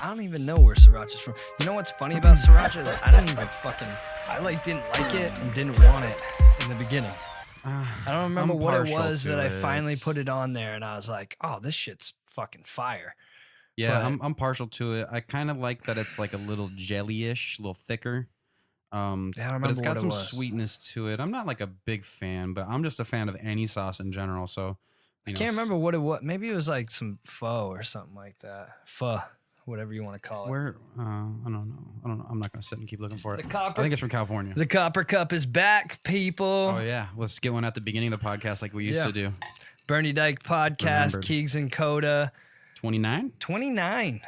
don't even know where Sriracha's from. You know what's funny about Sriracha is I didn't like it and didn't want it in the beginning. I don't remember what it was that I finally put it on there, and I was like, oh, this shit's fucking fire. Yeah, I'm partial to it. I kind of like that it's like a little jelly-ish, a little thicker. But it's got some sweetness to it. I'm not like a big fan, but I'm just a fan of any sauce in general. So I can't remember what it was. Maybe it was like some pho or something like that. Pho, whatever you want to call it. Where? I don't know. I'm not gonna sit and keep looking for it. I I think it's from California. The Copper Cup is back, people. Oh yeah, let's get one at the beginning of the podcast like we used to do. Bernie Dyke podcast, Keegs and Kota. 29. 29.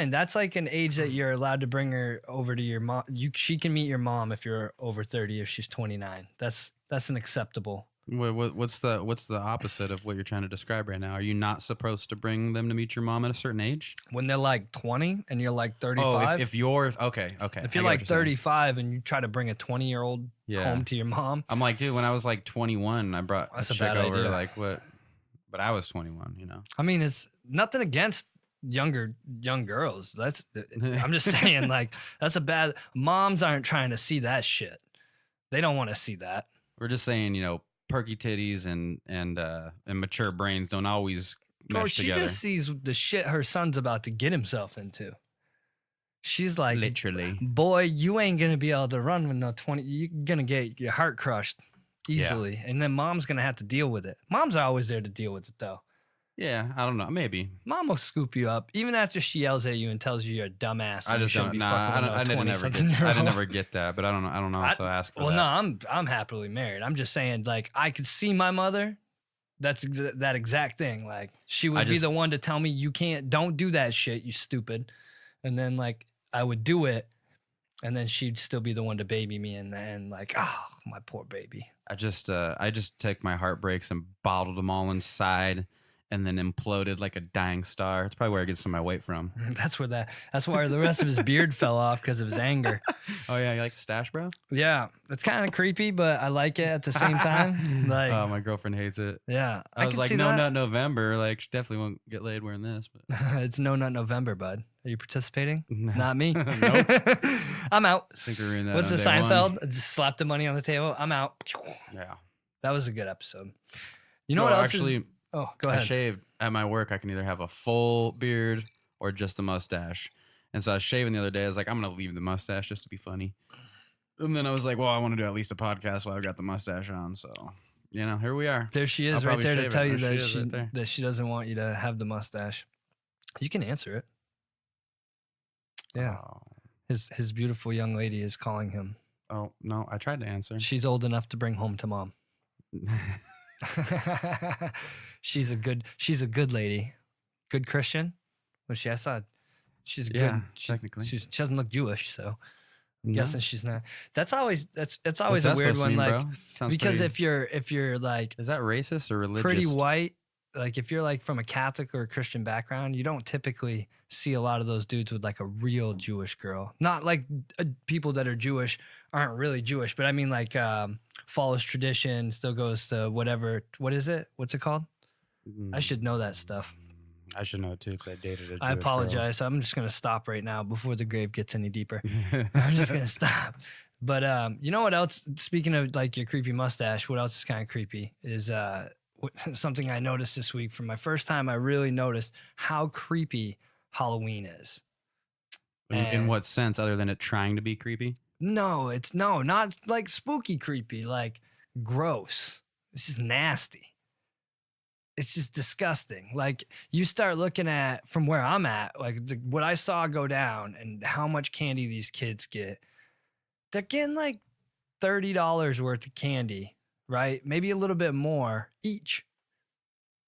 That's like an age that you're allowed to bring her over to your mom. She can meet your mom if you're over 30. If she's 29, that's an acceptable. What's the opposite of what you're trying to describe right now? Are you not supposed to bring them to meet your mom at a certain age? When they're like 20 and you're like 35. Oh, if you're okay. If you're like 35 and you try to bring a 20-year-old home to your mom, I'm like, dude. When I was like 21, I brought a chick over. Idea. Like what? But I was 21. You know. I mean, it's nothing against young girls. I'm just saying, like, that's a bad. Moms aren't trying to see that shit. They don't want to see that. We're just saying, perky titties and mature brains don't always mesh together. She just sees the shit her son's about to get himself into. She's like, literally, boy, you ain't gonna be able to run with no 20. You're gonna get your heart crushed easily, and then mom's gonna have to deal with it. Moms are always there to deal with it, though. Yeah, I don't know. Maybe mom will scoop you up even after she yells at you and tells you you're a dumbass. I just don't. I didn't never get that, but I don't know. So ask for that. Well, no, I'm happily married. I'm just saying, like, I could see my mother. That's that exact thing. Like, she would be the one to tell me, you don't do that shit, you stupid. And then, like, I would do it, and then she'd still be the one to baby me, and then, like, oh, my poor baby. I just took my heartbreaks and bottled them all inside. And then imploded like a dying star. It's probably where I get some of my weight from. That's why the rest of his beard fell off because of his anger. Oh yeah, you like the stash, bro? Yeah, it's kind of creepy, but I like it at the same time. Like, oh, my girlfriend hates it. Yeah, I was like, no nut November. Like, she definitely won't get laid wearing this. But it's no nut November, bud. Are you participating? No. Not me. Nope. I'm out. I think we're in that. What's the Seinfeld? Just slap the money on the table. I'm out. Yeah, that was a good episode. You know what else? Actually, oh, go ahead. I shaved at my work. I can either have a full beard or just a mustache. And so I was shaving the other day. I was like, I'm gonna leave the mustache just to be funny. And then I was like, well, I want to do at least a podcast while I've got the mustache on. So, here we are. There she is, right there to tell you that she doesn't want you to have the mustache. You can answer it. Yeah. Oh. His beautiful young lady is calling him. Oh, no, I tried to answer. She's old enough to bring home to mom. She's a good lady. Good Christian. Was she? I saw she's good. Technically. She doesn't look Jewish, so I'm guessing she's not. That's always a weird one, like, because if you're like, is that racist or religious? Pretty white. Like, if you're like from a Catholic or a Christian background, you don't typically see a lot of those dudes with like a real Jewish girl. Not like people that are Jewish aren't really Jewish, but I mean, like, follows tradition, still goes to whatever. What is it? What's it called? I should know that stuff. I should know it too, because I dated a Jewish I apologize. Girl. I'm just going to stop right now before the grave gets any deeper. I'm just going to stop. But you know what else? Speaking of like your creepy mustache, what else is kind of creepy is something I noticed this week. For my first time, I really noticed how creepy Halloween is. In what sense, other than it trying to be creepy? No, not like spooky creepy, like gross. It's just nasty. It's just disgusting. Like, you start looking at, from where I'm at, like what I saw go down and how much candy these kids get. They're getting like $30 worth of candy, right? Maybe a little bit more each.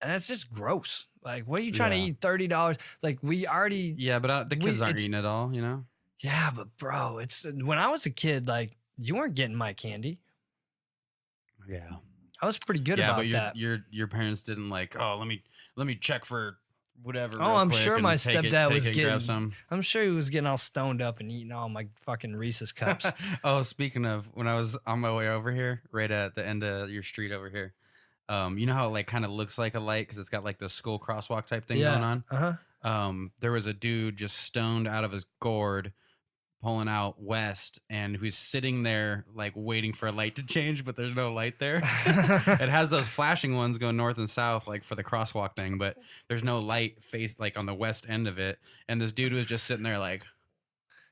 And that's just gross. Like, what are you trying to eat $30? Like, we already... Yeah, but the kids aren't eating it all, Yeah, but bro, when I was a kid, like, you weren't getting my candy. Yeah. I was pretty good about that. Your parents didn't like, oh, let me check for whatever. Oh, I'm sure my stepdad was getting. I'm sure he was getting all stoned up and eating all my fucking Reese's cups. Oh, speaking of, when I was on my way over here, right at the end of your street over here, you know how it like kind of looks like a light because it's got like the school crosswalk type thing going on. there was a dude just stoned out of his gourd pulling out west, and who's sitting there like waiting for a light to change, but there's no light there. It has those flashing ones going north and south like for the crosswalk thing, but there's no light face like on the west end of it. And this dude was just sitting there like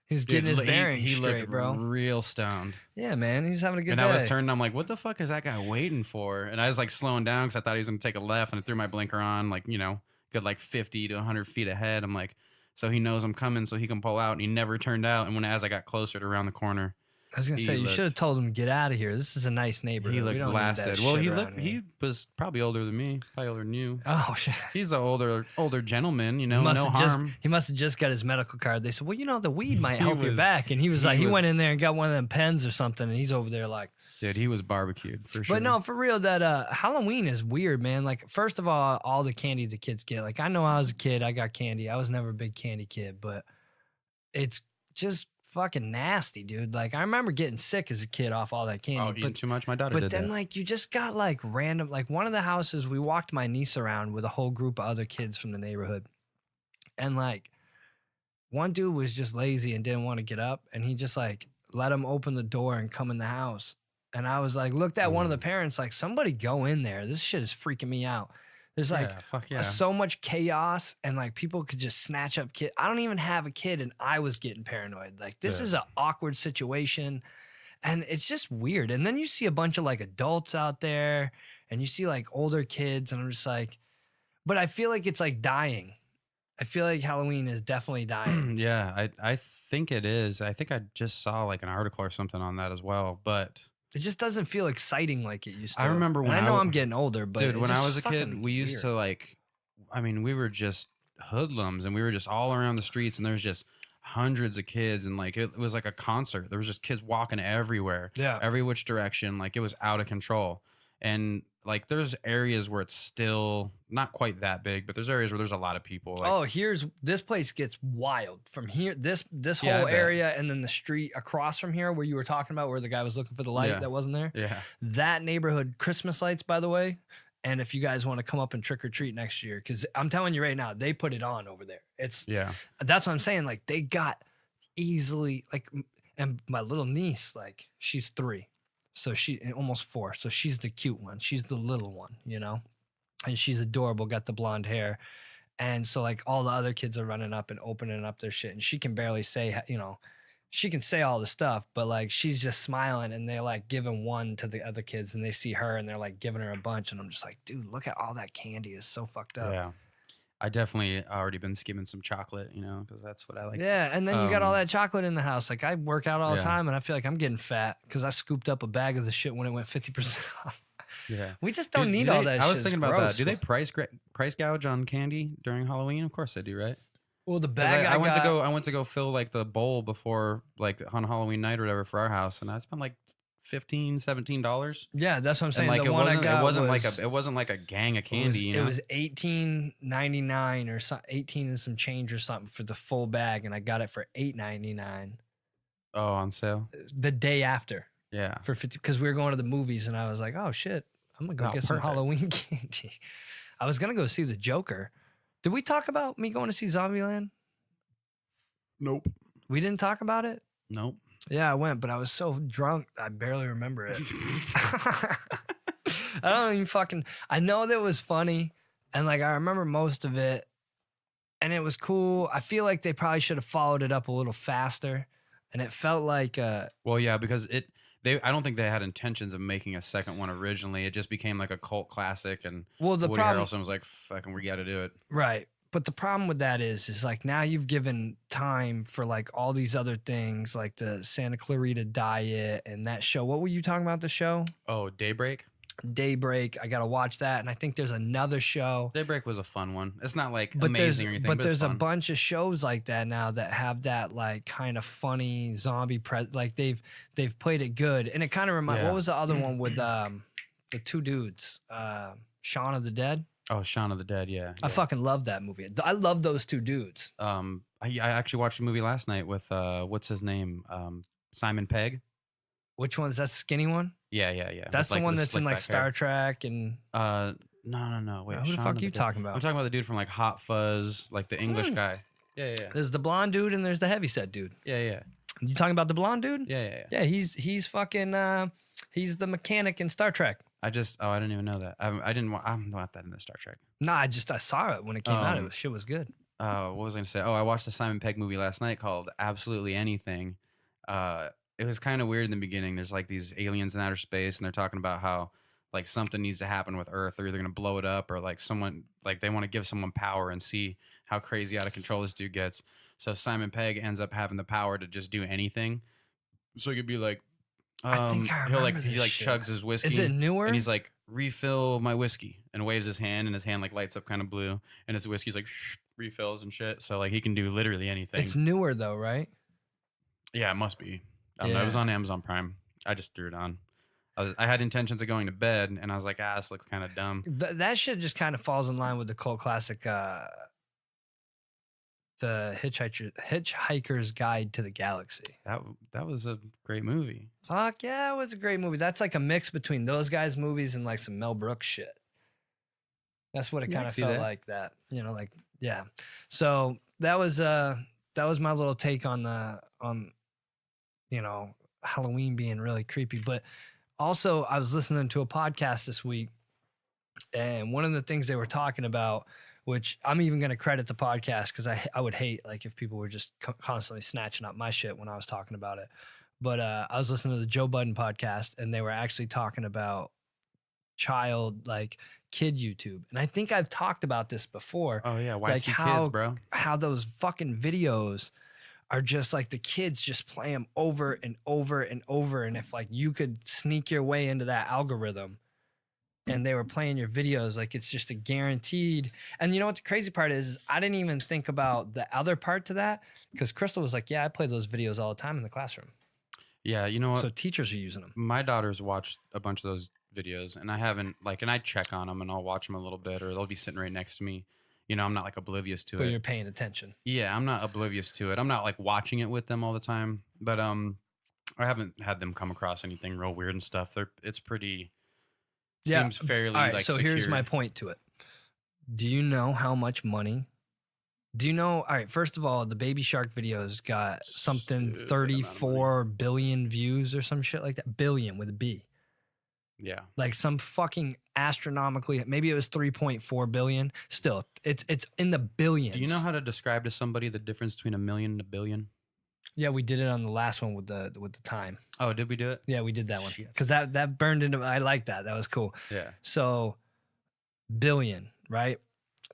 He was getting his bearings he straight, looked bro. real stoned. Yeah, man. He was having a good And day. I was turning, I'm like, what the fuck is that guy waiting for? And I was like slowing down because I thought he was going to take a left, and I threw my blinker on, like, good like 50 to 100 feet ahead. I'm like, so he knows I'm coming so he can pull out, and he never turned out. And as I got closer to around the corner, I was gonna say you should have told him to get out of here. This is a nice neighborhood. he looked we don't blasted. Need that Well, shit he was probably older than me, probably older than you. Oh shit. He's an older gentleman, no harm. He must have just got his medical card. They said, well, the weed might help your was- back, and he was like, he he was- went in there and got one of them pens or something, and he's over there like. Dude, he was barbecued for sure. But no, for real, that Halloween is weird, man. Like, first of all the candy the kids get. Like, I know I was a kid, I got candy. I was never a big candy kid, but it's just fucking nasty, dude. Like, I remember getting sick as a kid off all that candy. eating too much. My daughter But did then, that. like, you just got like random. Like, one of the houses, we walked my niece around with a whole group of other kids from the neighborhood, and like, one dude was just lazy and didn't want to get up, and he just like let him open the door and come in the house. And I was like, looked at one of the parents, like, somebody go in there. This shit is freaking me out. There's like so much chaos, and like people could just snatch up kids. I don't even have a kid, and I was getting paranoid. Like, this is an awkward situation, and it's just weird. And then you see a bunch of like adults out there, and you see like older kids, and I'm just like, but I feel like it's like dying. I feel like Halloween is definitely dying. Yeah, I think it is. I think I just saw like an article or something on that as well, but It just doesn't feel exciting like it used to. I remember when I know I'm getting older, but dude, when I was a kid, we used to like, we were just hoodlums, and we were just all around the streets, and there's just hundreds of kids, and like it was like a concert. There was just kids walking everywhere, every which direction. Like, it was out of control. And like, there's areas where it's still not quite that big, but there's areas where there's a lot of people. Like, this place gets wild from here. This Yeah, whole I bet. area, and then the street across from here where you were talking about, where the guy was looking for the light that wasn't there. yeah, That neighborhood, Christmas lights, by the way. And if you guys want to come up and trick or treat next year, because I'm telling you right now, they put it on over there. That's what I'm saying. Like, they got easily like, and my little niece, like, she's 3. So she almost 4. So she's the cute one. She's the little one, and she's adorable, got the blonde hair. And so like all the other kids are running up and opening up their shit. And she can barely say, she can say all the stuff, but like she's just smiling, and they're like giving one to the other kids, and they see her and they're like giving her a bunch. And I'm just like, dude, look at all that candy. It's so fucked up. yeah. I definitely already been skimming some chocolate, because that's what I like. Yeah, and then you got all that chocolate in the house. Like, I work out all the Yeah. time, and I feel like I'm getting fat because I scooped up a bag of the shit when it went 50% off. Yeah, We just don't Do need they- all that shit. I was It's thinking about gross. that. Do they price gouge on candy during Halloween? Of course they do, right? Well, the 'Cause bag I went got, to go fill like the bowl before, like, on Halloween night or whatever for our house, and I spent like $15-$17. Yeah, that's what I'm And saying. like, The one I got it wasn't like a gang of candy. It was $18.99 or something, 18 and some change or something for the full bag, and I got it for $8.99 Oh, on sale. the day after Yeah. for 50, because we were going to the movies, and I was like, oh shit, I'm gonna go get some perfect. Halloween candy. I was gonna go see the Joker. Did we talk about me going to see Zombieland? Nope. We didn't talk about it. Nope. Yeah, I went, but I was so drunk I barely remember it. I don't even fucking. I know that it was funny, and like I remember most of it, and it was cool. I feel like they probably should have followed it up a little faster, and it felt like Well, yeah, because I don't think they had intentions of making a second one originally. It just became like a cult classic, and the Woody problem, Harrelson was like, "Fucking, we got to do it." right? But the problem with that is like now you've given time for like all these other things, like the Santa Clarita Diet and that show. What were you talking about? The show Oh, Daybreak. Daybreak. I gotta watch that, and I think there's another show. Daybreak was a fun one. It's not like But amazing or anything, but there's it's a fun. bunch of shows like that now that have that like kind of funny zombie like they've played it good, and it kind of reminds. Yeah. What was the other one with the 2 dudes, Shaun of the Dead? Oh, Shaun of the Dead. Yeah. I fucking love that movie. I love those 2 dudes. I actually watched a movie last night with what's his name, Simon Pegg. Which one's that skinny one? Yeah. That's With, the one the that's in slick like back Star hair. Trek and No. Wait, Who the Shaun fuck of are you the Dead. talking I'm about? talking about the dude from like Hot Fuzz, like the English guy. Yeah. There's the blonde dude and there's the heavyset dude. Yeah. You talking about the blonde dude? Yeah. Yeah, he's fucking he's the mechanic in Star Trek. I didn't even know that. I'm not that into Star Trek. Nah, I saw it when it came out. Shit was good. What was I gonna say? Oh, I watched a Simon Pegg movie last night called Absolutely Anything. It was kind of weird in the beginning. There's like these aliens in outer space, and they're talking about how like something needs to happen with Earth. They're either gonna blow it up, or like someone like they want to give someone power and see how crazy out of control this dude gets. So Simon Pegg ends up having the power to just do anything. So he could be like, I think I remember he this like shit. chugs his whiskey. Is it newer? And he's like, refill my whiskey, and waves his hand, and his hand like lights up kind of blue, and his whiskey's like refills and shit. So like he can do literally anything. It's newer though, right? Yeah, it must be. I don't know. It was on Amazon Prime. I just threw it on. I had intentions of going to bed, and I was like, this looks kind of dumb. That shit just kind of falls in line with the cult classic, the Hitchhiker's Guide to the Galaxy. That was a great movie. Fuck yeah, it was a great movie. That's like a mix between those guys' movies and like some Mel Brooks shit. That's what it kind of felt like. That like yeah. So that was my little take on Halloween being really creepy. But also, I was listening to a podcast this week, and one of the things they were talking about, which I'm even going to credit the podcast because I would hate like if people were just constantly snatching up my shit when I was talking about it. But I was listening to the Joe Budden podcast, and they were actually talking about kid YouTube. And I think I've talked about this before. Oh yeah, like kids, bro. How those fucking videos are just like the kids just play them over and over and over. And if like you could sneak your way into that algorithm and they were playing your videos, like it's just a guaranteed. And you know what the crazy part is I didn't even think about the other part to that, because Crystal was like, yeah, I play those videos all the time in the classroom. Yeah, you know what? So teachers are using them. My daughters watched a bunch of those videos, and I haven't and I check on them, and I'll watch them a little bit, or they'll be sitting right next to me. I'm not like oblivious to it. But you're paying attention. Yeah, I'm not oblivious to it. I'm not like watching it with them all the time, but I haven't had them come across anything real weird and stuff. It's pretty. Seems fairly all right, like so secured. Here's my point to it. Do you know how much money? Do you know? All right, first of all, the Baby Shark videos got something 34 billion views or some shit like that. Billion with a B. Yeah. Like some fucking astronomically, maybe it was 3.4 billion. Still, it's in the billions. Do you know how to describe to somebody the difference between a million and a billion? Yeah, we did it on the last one with the time. Oh, did we do it? Yeah, we did that one. Because that burned into, I like that. That was cool. Yeah. So billion, right?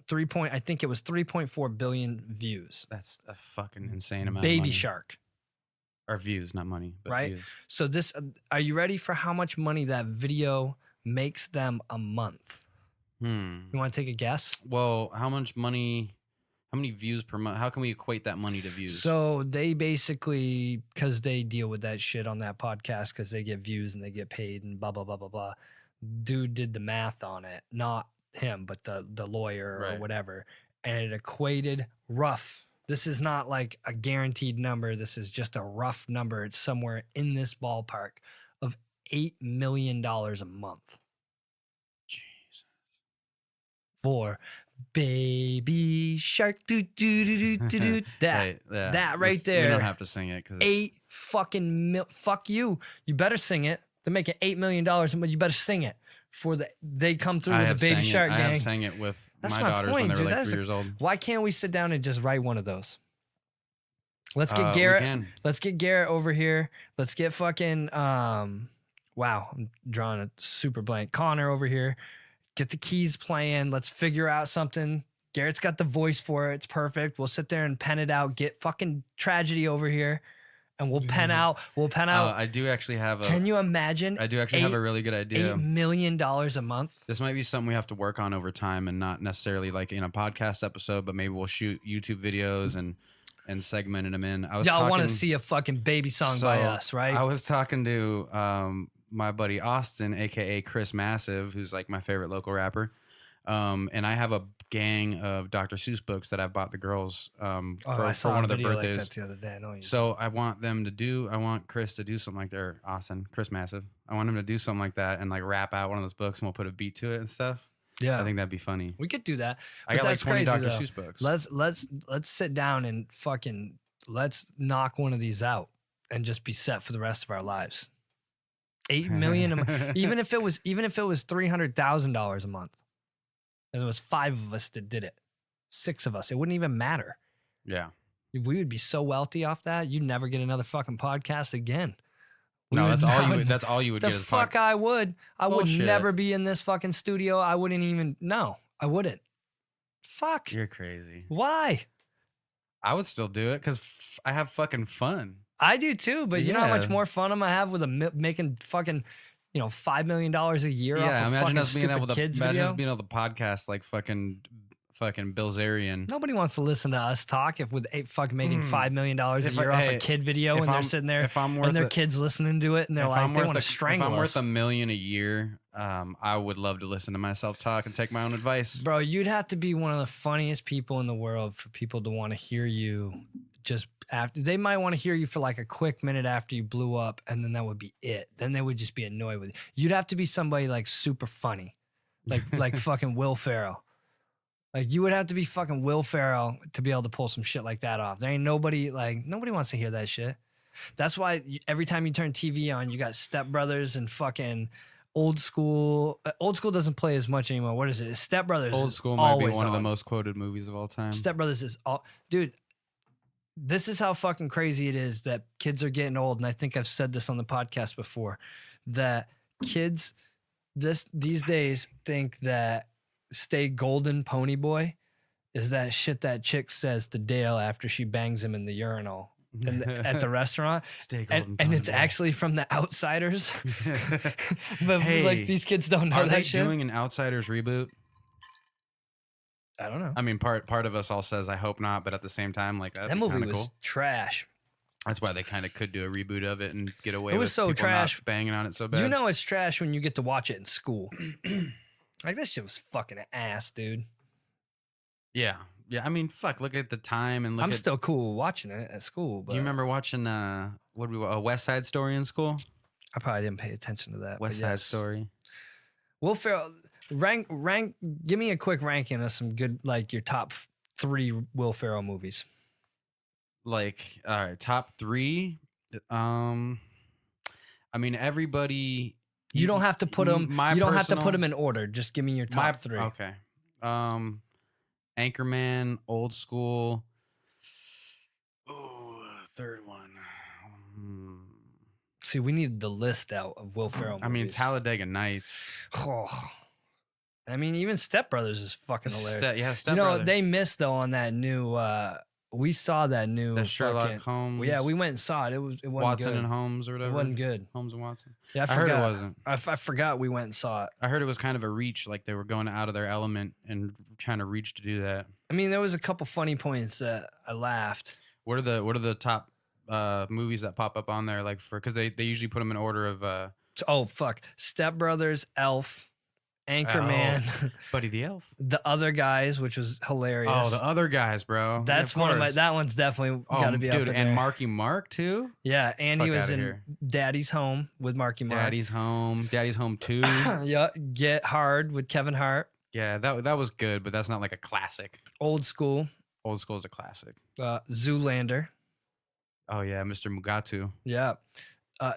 I think it was 3.4 billion views. That's a fucking insane amount Baby of money. Shark. Or views, not money. But right? Views. So this, are you ready for how much money that video makes them a month? You want to take a guess? Well, how many views per month? How can we equate that money to views? So they basically, because they deal with that shit on that podcast, because they get views and they get paid and blah, blah, blah, blah, blah. Dude did the math on it. Not him, but the lawyer or whatever. And it equated rough. This is not like a guaranteed number. This is just a rough number. It's somewhere in this ballpark of $8 million a month. Jesus. For Baby Shark. That right there. We don't have to sing it. Fuck you. You better sing it. They're making $8 million a month. You better sing it. They come through with the Baby Shark gang. I have sang it with my daughters when they were like 3 years old. Why can't we sit down and just write one of those? Let's get Garrett. Let's get Garrett over here. Let's get fucking wow, I'm drawing a super blank. Connor over here. Get the keys playing. Let's figure out something. Garrett's got the voice for it. It's perfect. We'll sit there and pen it out. Get fucking Tragedy over here. And we'll pen out. I do actually have Can you imagine? I do actually have a really good idea. $8 million a month. This might be something we have to work on over time, and not necessarily like in a podcast episode, but maybe we'll shoot YouTube videos and segmenting them in. Y'all want to see a fucking baby song by us, right? I was talking to my buddy Austin, aka Chris Massive, who's like my favorite local rapper. And I have a gang of Dr. Seuss books that I've bought the girls for one of their birthdays. Like that the other day. I know you. So I want Chris to do something like Chris Massive. I want him to do something like that and like rap out one of those books, and we'll put a beat to it and stuff. Yeah. I think that'd be funny. We could do that. I But got like that's 20 crazy, Dr. though. Seuss books. Let's sit down and fucking let's knock one of these out and just be set for the rest of our lives. 8 million a month. Even if it was $300,000 a month, and there was 5 of us that did it, 6 of us, it wouldn't even matter. Yeah. We would be so wealthy off that. You'd never get another fucking podcast again. No, that's all you would The get. fuck I would. I would Bullshit. never be in this fucking studio. I wouldn't even. No, I wouldn't. Fuck. You're crazy. Why? I would still do it because I have fucking fun. I do too, but you know how much Yeah. more fun I'm gonna have with making fucking, $5 million a year off Yeah, of imagine fucking us being able stupid to kids imagine video. us being able to podcast like fucking Bilzerian. Nobody wants to listen to us talk if with fucking making $5 million a If year I- off hey, a kid video if and they're I'm- sitting there if I'm worth and their it- kids listening to it and they're like they want to strangle If I'm us. worth $1 million a year, I would love to listen to myself talk and take my own advice. Bro, you'd have to be one of the funniest people in the world for people to want to hear you just after. They might want to hear you for like a quick minute after you blew up, and then that would be it. Then they would just be annoyed with you. You'd have to be somebody like super funny, like fucking Will Ferrell. Like you would have to be fucking Will Ferrell to be able to pull some shit like that off. There ain't nobody wants to hear that shit. That's why every time you turn TV on, you got Step Brothers and fucking Old School. Old School doesn't play as much anymore. What is it? Step Brothers. Old is School might be always one of the on. most quoted movies of all time. Step Brothers is all, dude. This is how fucking crazy it is that kids are getting old, and I think I've said this on the podcast before. That kids these days think that "Stay Golden, Pony Boy" is that shit that chick says to Dale after she bangs him in the urinal at the restaurant. Stay golden, And it's boy. actually from The Outsiders. But Hey, like these kids don't know Are that they shit. doing an Outsiders reboot? I don't know. I mean, part of us all says I hope not, but at the same time, like That movie was cool. trash. That's why they kind of could do a reboot of it and get away. It was with so people not trash. banging on it so bad. You know it's trash when you get to watch it in school. Like this shit was fucking ass, dude. Yeah. I mean, fuck. Look at the time and look I'm at. still cool watching it at school, but Do you remember watching a West Side Story in school? I probably didn't pay attention to that. West but Side yes. Story. Will Ferrell, rank. Give me a quick ranking of some good, like your top 3 Will Ferrell movies. Like, all right, top 3. I mean, everybody. You don't have to put them. my You don't have to personal- put them in order. Just give me your top 3. Okay. Anchorman, Old School. Oh, third one. See, we need the list out of Will Ferrell movies. I mean, Talladega Nights. Oh. I mean, even Step Brothers is fucking hilarious. Step You know, Brothers. they missed though on that new. We saw that new The Sherlock fucking- Holmes. Yeah, we went and saw it. It wasn't Watson good. and Holmes or whatever. It wasn't good. Holmes and Watson. Yeah, I heard it wasn't. I forgot we went and saw it. I heard it was kind of a reach, like they were going out of their element and trying to reach to do that. I mean, there was a couple funny points that I laughed. What are the top movies that pop up on there? Like because they usually put them in order of Oh fuck! Step Brothers, Elf, Anchorman, Buddy the Elf. The Other Guys, which was hilarious. Oh, the other guys, bro. That's Of one of my. course. That one's definitely got to be up dude, in and there. Marky Mark too. Yeah, and he Fuck was outta in here. Daddy's Home with Marky Mark. Daddy's Home 2. Yeah, Get Hard with Kevin Hart. Yeah, that was good, but that's not like a classic. Old School, Old School is a classic. Zoolander. Oh yeah, Mr. Mugatu. Yeah.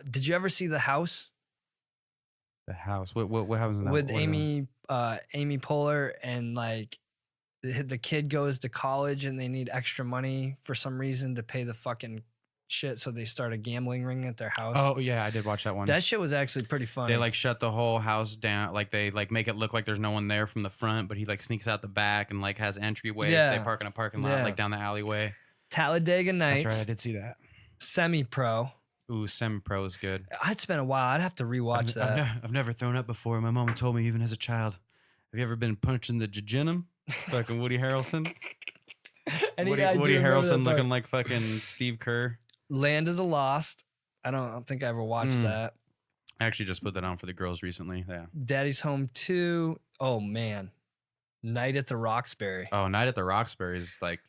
Did you ever see The House The House. What happens in that? with what is that? Amy Poehler, and like the kid goes to college and they need extra money for some reason to pay the fucking shit, so they start a gambling ring at their house. Oh yeah, I did watch that one. That shit was actually pretty funny. They like shut the whole house down. Like they like make it look like there's no one there from the front, but he like sneaks out the back and like has entryway. Yeah. They park in a parking lot Yeah. like down the alleyway. Talladega Nights, That's right, I did see that. Semi-Pro. Ooh, Semi-Pro is good. It's been a while. I'd have to rewatch that. I've never thrown up before. My mom told me even as a child. Have you ever been punched in the jejunum? Fucking Woody Harrelson. Woody Harrelson looking like fucking Steve Kerr. Land of the Lost. I don't think I ever watched that. I actually just put that on for the girls recently. Yeah. Daddy's Home 2. Oh man. Night at the Roxbury. Oh, Night at the Roxbury is like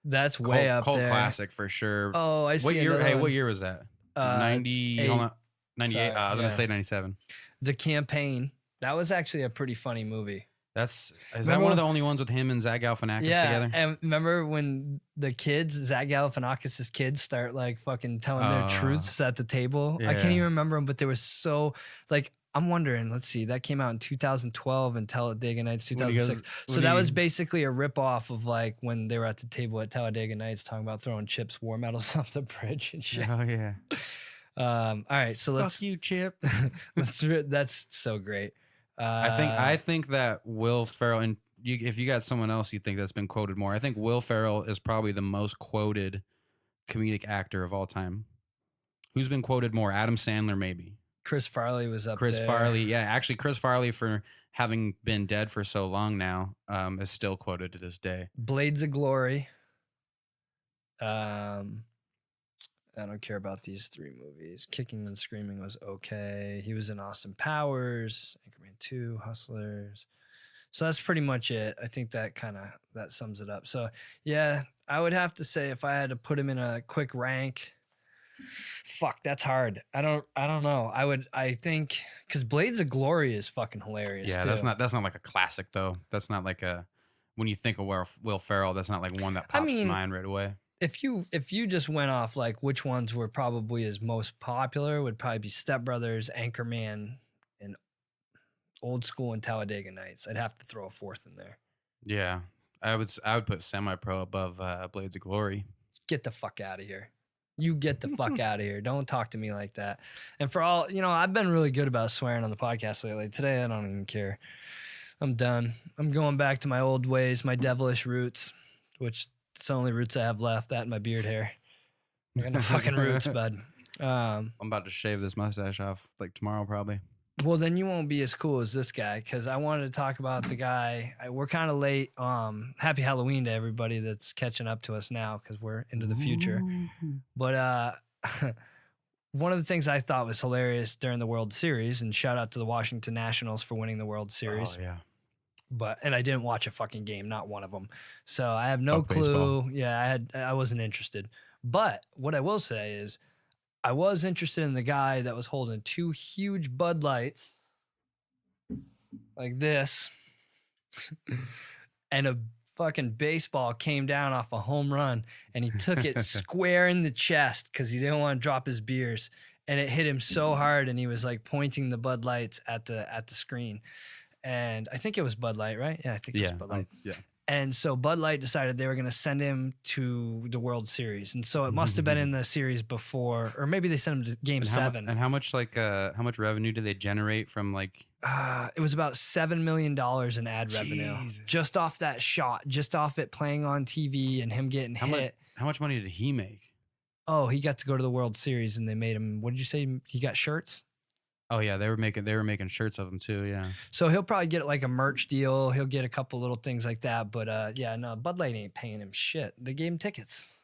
That's way up cult there. classic for sure. Oh, I see. What year? another Hey, one. what year was that? 90. eight. Hold on. 98. Sorry, I was yeah. gonna say 97. The Campaign. That was actually a pretty funny movie. Is that Remember one of when- the only ones with him and Zach Galifianakis together? And remember when the kids, Zach Galifianakis' kids, start like fucking telling their truths at the table? I can't yeah. even remember them, but they were so like. I'm wondering. Let's see. That came out in 2012 and Talladega Nights 2006. So that was basically a ripoff of like when they were at the table at Talladega Nights talking about throwing Chip's war medals off the bridge and shit. Oh yeah. All right, so Fuck you, Chip. that's so great. I think that Will Ferrell, and if you got someone else you think that's been quoted more, I think Will Ferrell is probably the most quoted comedic actor of all time. Who's been quoted more? Adam Sandler, maybe. Chris Farley was up Chris there. Farley, yeah. Actually, Chris Farley, for having been dead for so long now, is still quoted to this day. Blades of Glory. I don't care about these 3 movies. Kicking and Screaming was okay. He was in Austin Powers, Anchorman 2, Hustlers. So that's pretty much it. I think that that sums it up. So yeah, I would have to say if I had to put him in a quick rank, fuck, that's hard. I don't know. I think because Blades of Glory is fucking hilarious. Yeah, too. that's not like a classic though. That's not like when you think of Will Ferrell, that's not like one that pops to mind right away. If you just went off like which ones were probably his most popular, would probably be Step Brothers, Anchorman, and Old School and Talladega Nights. I'd have to throw a 4th in there. Yeah, I would put Semi-Pro above Blades of Glory. Get the fuck out of here. You get the fuck out of here. Don't talk to me like that. And for all, I've been really good about swearing on the podcast lately. Today, I don't even care. I'm done. I'm going back to my old ways, my devilish roots, which it's the only roots I have left, that and my beard hair. I got no fucking roots, bud. I'm about to shave this mustache off like tomorrow, probably. Well, then you won't be as cool as this guy because I wanted to talk about the guy. We're kind of late. Happy Halloween to everybody that's catching up to us now because we're into the future. But one of the things I thought was hilarious during the World Series, and shout out to the Washington Nationals for winning the World Series. Oh, yeah. And I didn't watch a fucking game, not one of them. So I have no Fuck clue. baseball. Yeah, I wasn't interested. But what I will say is I was interested in the guy that was holding 2 huge Bud Lights like this. And a fucking baseball came down off a home run and he took it square in the chest because he didn't want to drop his beers. And it hit him so hard and he was like pointing the Bud Lights at the screen. And I think it was Bud Light, right? Yeah, I think it was Bud Light. Yeah. And so Bud Light decided they were going to send him to the World Series. And so it must have been in the series before, or maybe they sent him to Game 7. And how much revenue do they generate from like? It was about $7 million in ad revenue just off that shot, just off it playing on TV and him getting hit. How much money did he make? Oh, he got to go to the World Series and they made him. What did you say? He got shirts. Oh yeah, they were making shirts of him too. Yeah. So he'll probably get like a merch deal. He'll get a couple little things like that. But yeah, no, Bud Light ain't paying him shit. They gave him tickets.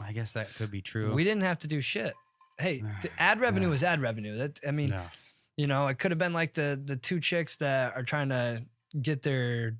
I guess that could be true. We didn't have to do shit. Hey, the ad revenue is ad revenue. It could have been like the 2 chicks that are trying to get their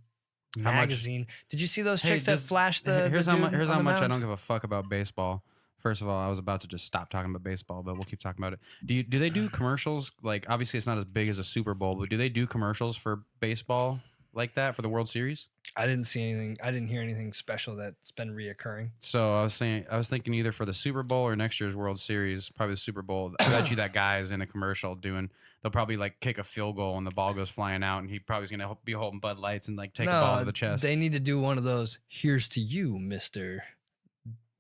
magazine. Did you see those chicks that flashed the? Here's the how dude much on the I mound? don't give a fuck about baseball. First of all, I was about to just stop talking about baseball, but we'll keep talking about it. Do they do commercials? Like, obviously, it's not as big as a Super Bowl, but do they do commercials for baseball like that for the World Series? I didn't see anything. I didn't hear anything special that's been reoccurring. So I was thinking either for the Super Bowl or next year's World Series, probably the Super Bowl. I bet you that guy is in a commercial they'll probably like kick a field goal and the ball goes flying out and he probably is going to be holding Bud Lights and like take a ball to the chest. They need to do one of those, here's to you, Mr.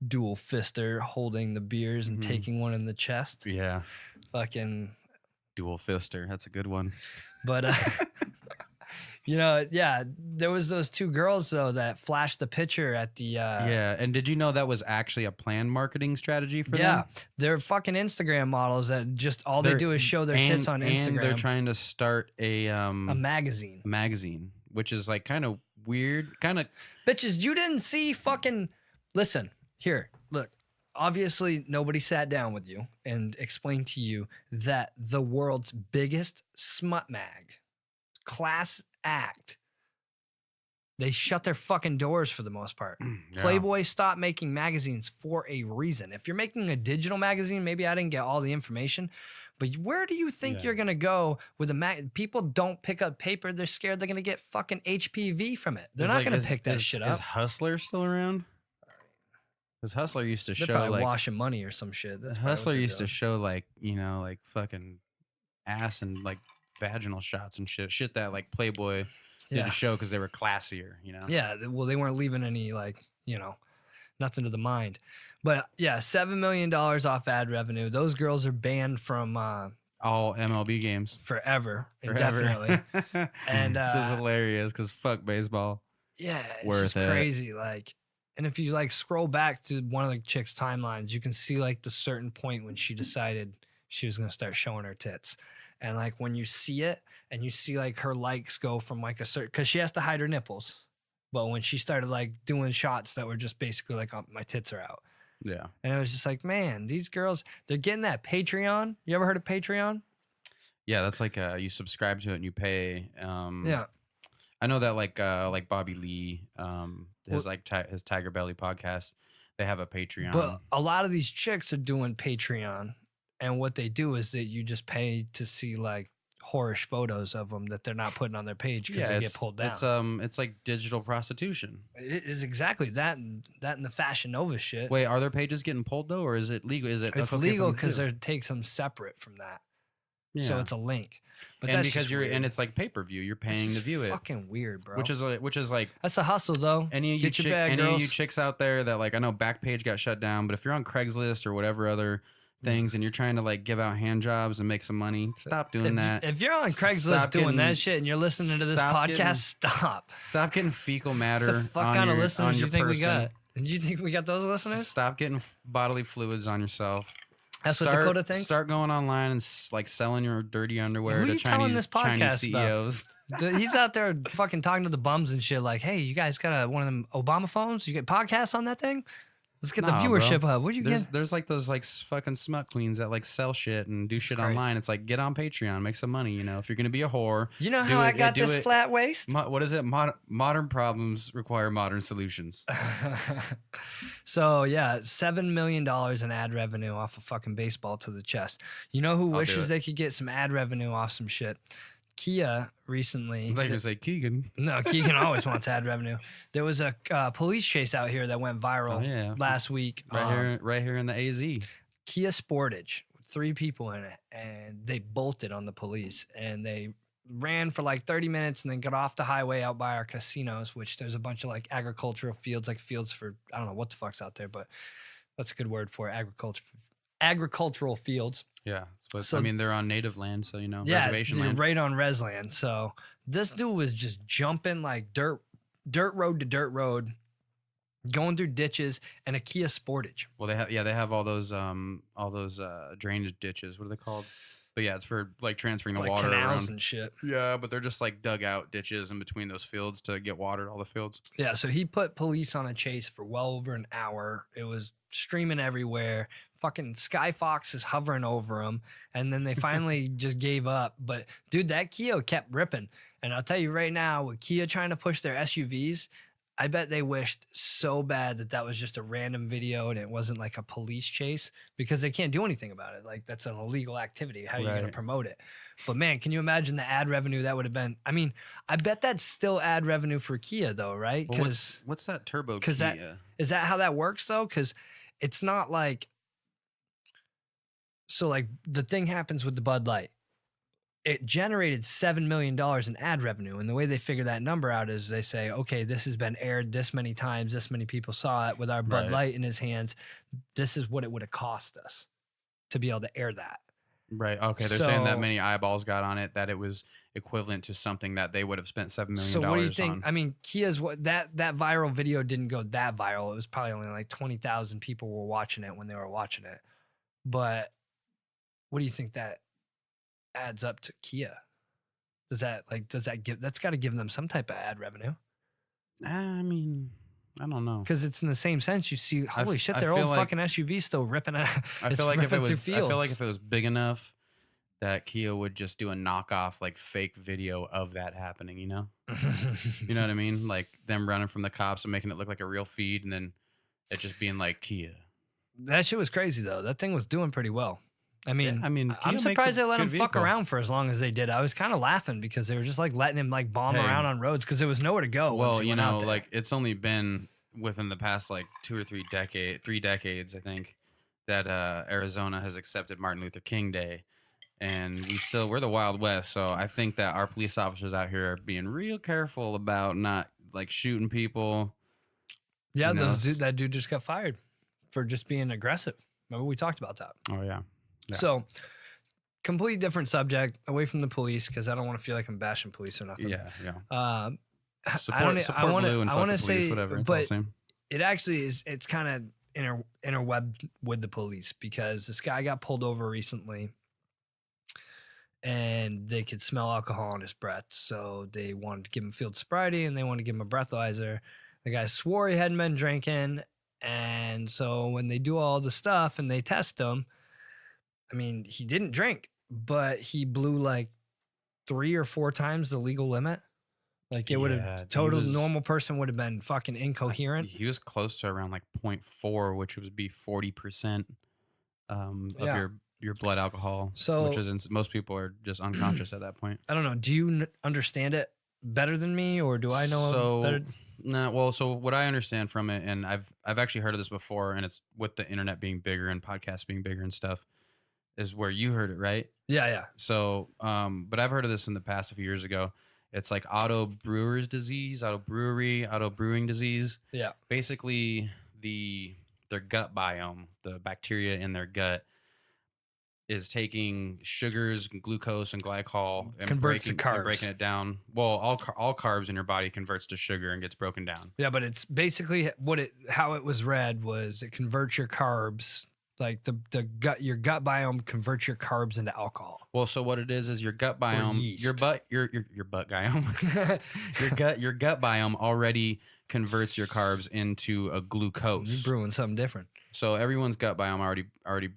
Dual Fister, holding the beers and taking one in the chest. Yeah. Fucking Dual Fister. That's a good one. But, yeah, there was those 2 girls, though, that flashed the picture at the... yeah, and did you know that was actually a planned marketing strategy for them? Yeah, they're fucking Instagram models that just all they do is show their tits on Instagram. And they're trying to start a magazine. A magazine, which is like kind of weird. Bitches, you didn't see fucking... Listen, here, look. Obviously, nobody sat down with you and explained to you that the world's biggest smut mag, class act, they shut their fucking doors for the most part. Yeah. Playboy stopped making magazines for a reason. If you're making a digital magazine, maybe I didn't get all the information, But where do you think Yeah. you're gonna go with a Mac? People don't pick up paper. They're scared they're gonna get fucking HPV from it. They're not gonna pick that shit up. Is Hustler still around? Because Hustler used to They're show probably like washing money or some shit. That's probably Hustler what they're used to doing. show like like fucking ass and like vaginal shots and shit that like Playboy did to show because they were classier. Yeah. Well, they weren't leaving any like nothing to the mind. But yeah, $7 million off ad revenue. Those girls are banned from all MLB games forever. Indefinitely. And which is hilarious because fuck baseball. Yeah, it's Worth just it. crazy. Like, and if you like scroll back to one of the chick's timelines, you can see like the certain point when she decided she was gonna start showing her tits. And like when you see it and you see like her likes go from like a certain, because she has to hide her nipples. But when she started like doing shots that were just basically like, oh, my tits are out. Yeah. And it was just like, man, these girls, they're getting that Patreon. You ever heard of Patreon? Yeah, that's like you subscribe to it and you pay. Yeah. I know that like Bobby Lee, his his Tiger Belly podcast, they have a Patreon. But a lot of these chicks are doing Patreon, and what they do is that you just pay to see like whorish photos of them that they're not putting on their page because they get pulled down. It's like digital prostitution. It is exactly that and the Fashion Nova shit. Wait, are their pages getting pulled though, or is it legal? Is it? It's legal because they take them separate from that. Yeah. So it's a link. But and that's because just you're weird. and it's like pay-per-view, you're paying to view it. Fucking weird, bro. Which is like that's a hustle though. Any of you chicks out there that like I know Backpage got shut down, but if you're on Craigslist or whatever other things and you're trying to like give out hand jobs and make some money, stop doing that. If you're on Craigslist doing that shit and you're listening to this podcast, stop. Stop getting fecal matter. What the fuck kind of listeners you think we got? You think we got those listeners? Stop getting bodily fluids on yourself. That's what Kota thinks? Start going online and like selling your dirty underwear to Chinese CEOs. He's out there fucking talking to the bums and shit like, hey, you guys got one of them Obama phones? You get podcasts on that thing? Let's get the viewership up. What do you get? There's like those like fucking smut queens that like sell shit and do shit online. It's like get on Patreon, make some money. If you're gonna be a whore, you know how I got this flat waist? What is it? Modern problems require modern solutions. So yeah, $7 million in ad revenue off of fucking baseball to the chest. You know who wishes they could get some ad revenue off some shit? Kia recently. I thought you were say Keegan. No, Keegan always wants ad revenue. There was a police chase out here that went viral last week. Right here in the AZ. Kia Sportage, 3 people in it, and they bolted on the police. And they ran for like 30 minutes and then got off the highway out by our casinos, which there's a bunch of like agricultural fields, like fields for, I don't know what the fuck's out there, but that's a good word for it, agricultural fields. Yeah. So, I mean, they're on native land, so, reservation land. Right on res land. So this dude was just jumping like dirt road to dirt road, going through ditches, and a Kia Sportage. Well, they have all those drainage ditches. What are they called? But yeah, it's for like transferring the water canals around and shit. Yeah, but they're just like dug out ditches in between those fields to get water to all the fields. Yeah, so he put police on a chase for well over an hour. It was streaming everywhere. Fucking Sky Fox is hovering over him, and then they finally just gave up. But dude, that Kia kept ripping. And I'll tell you right now, with Kia trying to push their SUVs, I bet they wished so bad that was just a random video and it wasn't like a police chase, because they can't do anything about it. Like, that's an illegal activity. How are you going to promote it? But man, can you imagine the ad revenue that would have been? I mean, I bet that's still ad revenue for Kia though, right? Because what's that turbo Kia? Is that how that works though? Because it's not like, so like the thing happens with the Bud Light. It generated $7 million in ad revenue. And the way they figure that number out is they say, okay, this has been aired this many times. This many people saw it with our Bud Light in his hands. This is what it would have cost us to be able to air that. Right. Okay. They're saying that many eyeballs got on it, that it was equivalent to something that they would have spent $7 million on. So what do you think? I mean, Kia's that viral video didn't go that viral. It was probably only like 20,000 people were watching it when they were watching it. But what do you think that adds up to Kia? That's got to give them some type of ad revenue? I mean, I don't know. Because it's in the same sense. You see, holy shit, their old fucking SUV still ripping it. I feel like if it was big enough that Kia would just do a knockoff, like fake video of that happening, you know? You know what I mean? Like them running from the cops and making it look like a real feed, and then it just being like Kia. That shit was crazy though. That thing was doing pretty well. I mean, I mean, I'm Kia makes surprised a they let good him fuck vehicle. around for as long as they did. I was kind of laughing because they were just like letting him like bomb Hey. around on roads because there was nowhere to go. once Well, he you went out know, there. like it's only been within the past like 3 decades, I think, that Arizona has accepted Martin Luther King Day, and we're the Wild West. So I think that our police officers out here are being real careful about not like shooting people. Yeah, You know, that dude just got fired for just being aggressive. Remember we talked about that. Oh yeah. Yeah. So, completely different subject, away from the police because I don't want to feel like I'm bashing police or nothing. Yeah, yeah. I don't. Support I want blue and to. I fuck want the to police, say, whatever. It's all the but same. it actually is. It's kind of interwebbed with the police because this guy got pulled over recently, and they could smell alcohol on his breath, so they wanted to give him field sobriety and they wanted to give him a breathalyzer. The guy swore he hadn't been drinking, and so when they do all the stuff and they test him, I mean, he didn't drink, but he blew like 3 or 4 times the legal limit. Like it would Yeah, have normal person would have been fucking incoherent. He was close to around like 0.4, which would be 40% of Yeah. your blood alcohol. So- which is most people are just unconscious at that point. I don't know. Do you understand it better than me, or do I know better? No, well, so what I understand from it, and I've actually heard of this before, and it's with the internet being bigger and podcasts being bigger and stuff, is where you heard it, right? Yeah, yeah. So, but I've heard of this in the past a few years ago. It's like auto brewing disease. Yeah. Basically, their gut biome, the bacteria in their gut, is taking sugars, glucose, and glycol and Converts to carbs. breaking it down. Well, all carbs in your body converts to sugar and gets broken down. Yeah, but it's basically how it was read was it converts your carbs, like your gut biome converts your carbs into alcohol. Well, so what it is your gut biome, yeast. your butt biome, your gut biome already converts your carbs into a glucose. You're brewing something different. So everyone's gut biome already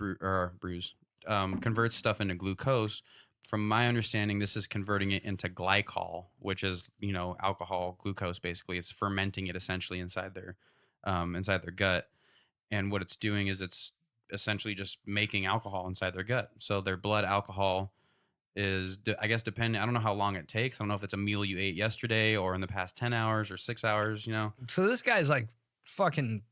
converts stuff into glucose. From my understanding, this is converting it into glycol, which is alcohol, glucose. Basically, it's fermenting it essentially inside their gut. And what it's doing is it's essentially just making alcohol inside their gut. So their blood alcohol is, I guess, depending. I don't know how long it takes. I don't know if it's a meal you ate yesterday or in the past 10 hours or 6 hours. So this guy's like fucking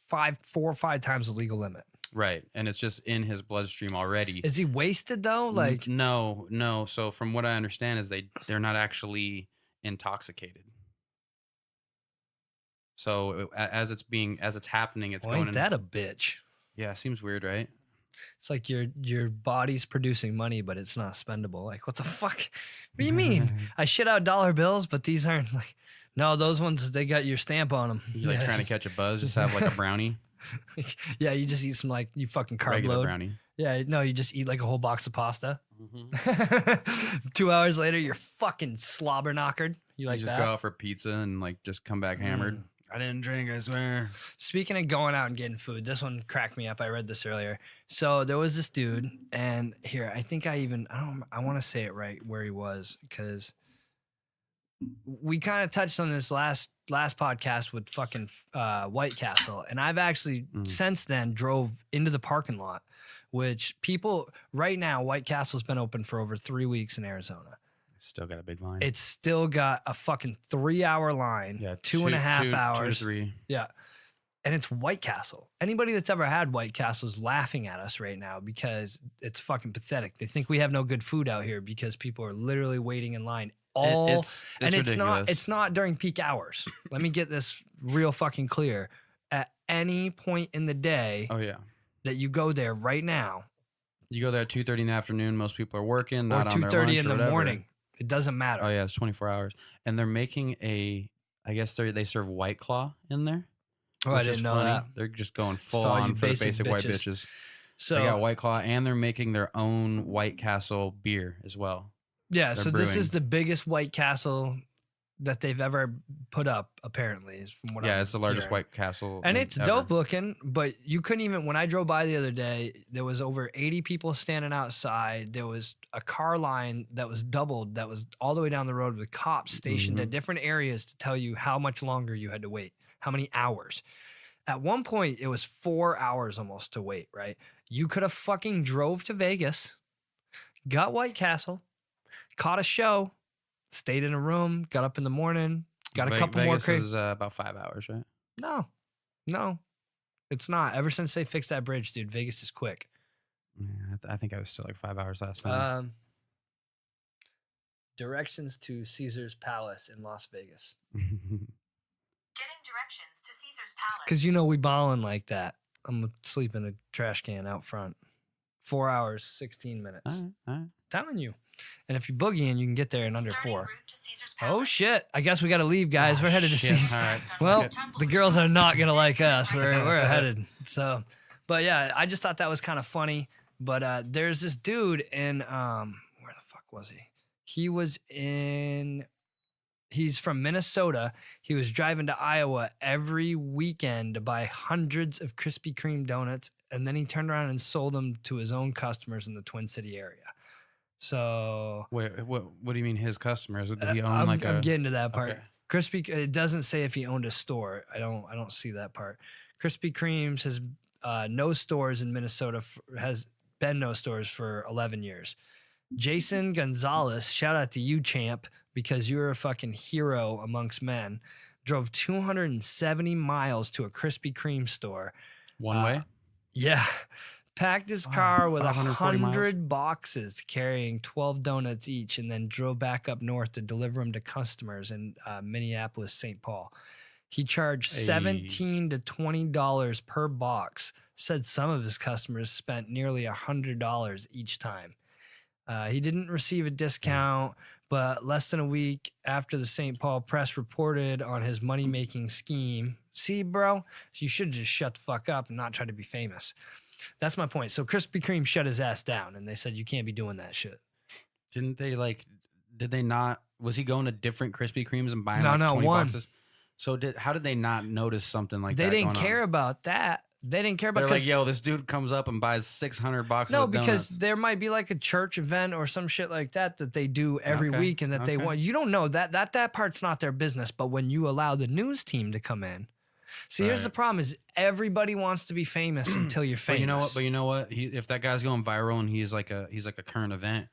4 or 5 times the legal limit. Right, and it's just in his bloodstream already. Is he wasted though? Like no. So from what I understand is they're not actually intoxicated. So as it's happening, it's going. Ain't that a bitch? Yeah, seems weird, right? It's like your body's producing money, but it's not spendable. Like what the fuck? What do you mean? I shit out dollar bills, but these aren't like. No, those ones they got your stamp on them. You're like trying to catch a buzz, just have like a brownie. Yeah, you just eat some you fucking carb Regular load. brownie. Yeah, no, you just eat like a whole box of pasta. Mm-hmm. 2 hours later, you're fucking slobber knockered. You like you just that? go out for pizza and like just come back hammered. I didn't drink, I swear. Speaking of going out and getting food, this one cracked me up. I read this earlier. So there was this dude, and here I think I want to say it right where he was because we kind of touched on this last podcast with fucking White Castle, and I've actually since then drove into the parking lot, which people right now White Castle's been open for over 3 weeks in Arizona. It's still got a big line. It's still got a fucking 3-hour line. Yeah, 2.5 hours. 2 to 3. Yeah. And it's White Castle. Anybody that's ever had White Castle is laughing at us right now because it's fucking pathetic. They think we have no good food out here because people are literally waiting in line It's ridiculous. It's not during peak hours. Let me get this real fucking clear. At any point in the day that you go there right now. You go there at 2:30 in the afternoon, most people are working, not or on their lunch 2:30 in or the whatever. morning. It doesn't matter. Oh yeah, it's 24 hours. And they're making I guess they serve White Claw in there. Oh, I didn't know that. They're just going full for all on you for the basic basic white bitches. bitches. So They got White Claw, and they're making their own White Castle beer as well. yeah, so this brewing. is the biggest White Castle that they've ever put up, apparently, is from what It's the largest hearing. White Castle. And it's ever. dope looking, but you couldn't even, when I drove by the other day, there was over 80 people standing outside. There was a car line that was doubled, that was all the way down the road with cops stationed at different areas to tell you how much longer you had to wait, how many hours. At one point, it was 4 hours almost to wait, right? You could have fucking drove to Vegas, got White Castle, caught a show, stayed in a room, got up in the morning, got a couple more. Vegas is about 5 hours, right? No, it's not. Ever since they fixed that bridge, dude, Vegas is quick. Yeah, I think I was still like 5 hours last time. Directions to Caesar's Palace in Las Vegas. Getting directions to Caesar's Palace. Because we ballin' like that. I'm gonna sleep in a trash can out front. 4 hours, 16 minutes. All right. Telling you. And if you're boogieing, you can get there in under Starting 4. route to Caesar's Palace. Oh shit! I guess we got to leave, guys. Oh, We're headed to shit. Caesar. All right. Well, the girls are not gonna like us. We're headed. So, but yeah, I just thought that was kind of funny. But there's this dude in where the fuck was he? He's from Minnesota. He was driving to Iowa every weekend to buy hundreds of Krispy Kreme donuts, and then he turned around and sold them to his own customers in the Twin City area. So Wait, what do you mean his customers? Did he own I'm getting to that part. Okay. It doesn't say if he owned a store. I don't see that part. Krispy Kreme's has no stores in Minnesota. Has been no stores for 11 years. Jason Gonzalez, shout out to you, champ, because you're a fucking hero amongst men. Drove 270 miles to a Krispy Kreme store. One way? Yeah. Packed his car with 540 100 boxes carrying 12 donuts each, and then drove back up north to deliver them to customers in Minneapolis, St. Paul. He charged $17 to $20 per box. Said some of his customers spent nearly $100 each time. He didn't receive a discount, but less than a week after the St. Paul Press reported on his money-making scheme. See, bro, you should just shut the fuck up and not try to be famous. That's my point. So Krispy Kreme shut his ass down, and they said, you can't be doing that shit. Did they not, was he going to different Krispy Kremes and buying 20 one. boxes? So how did they not notice something like They that didn't going care on? about that. They didn't care about They're like, yo, this dude comes up and buys 600 boxes no, of because donuts. there might be like a church event or some shit like that they do every week, and that they want. You don't know that part's not their business. But when you allow the news team to come in, see, here's the problem: is everybody wants to be famous until you're famous. But you know what? If that guy's going viral and he's like a current event,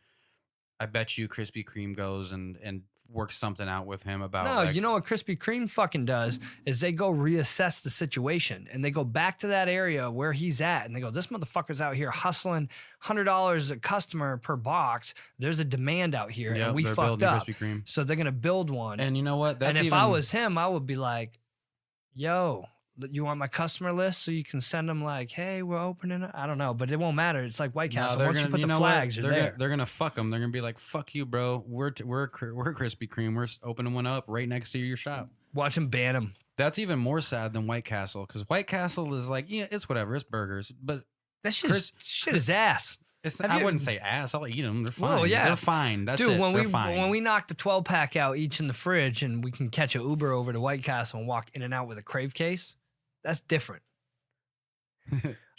I bet you Krispy Kreme goes and works something out with him about. No, you know what Krispy Kreme fucking does is they go reassess the situation, and they go back to that area where he's at, and they go, this motherfucker's out here hustling $100 a customer per box. There's a demand out here, and we fucked up. Krispy Kreme. So they're gonna build one. And you know what? And if I was him, I would be like, yo, you want my customer list so you can send them like, hey, we're opening it. I don't know, but it won't matter. It's like White Castle. Once you put the flags, you're there. They're gonna fuck them. They're gonna be like, fuck you, bro. We're Krispy Kreme. We're opening one up right next to your shop. Watch them ban them. That's even more sad than White Castle, because White Castle is like, yeah, it's whatever. It's burgers, but that shit is ass. I wouldn't say ass. I'll eat them. They're fine. Well, yeah. They're fine. That's Dude, it. when we knock the 12-pack out each in the fridge, and we can catch an Uber over to White Castle and walk in and out with a Crave case, that's different.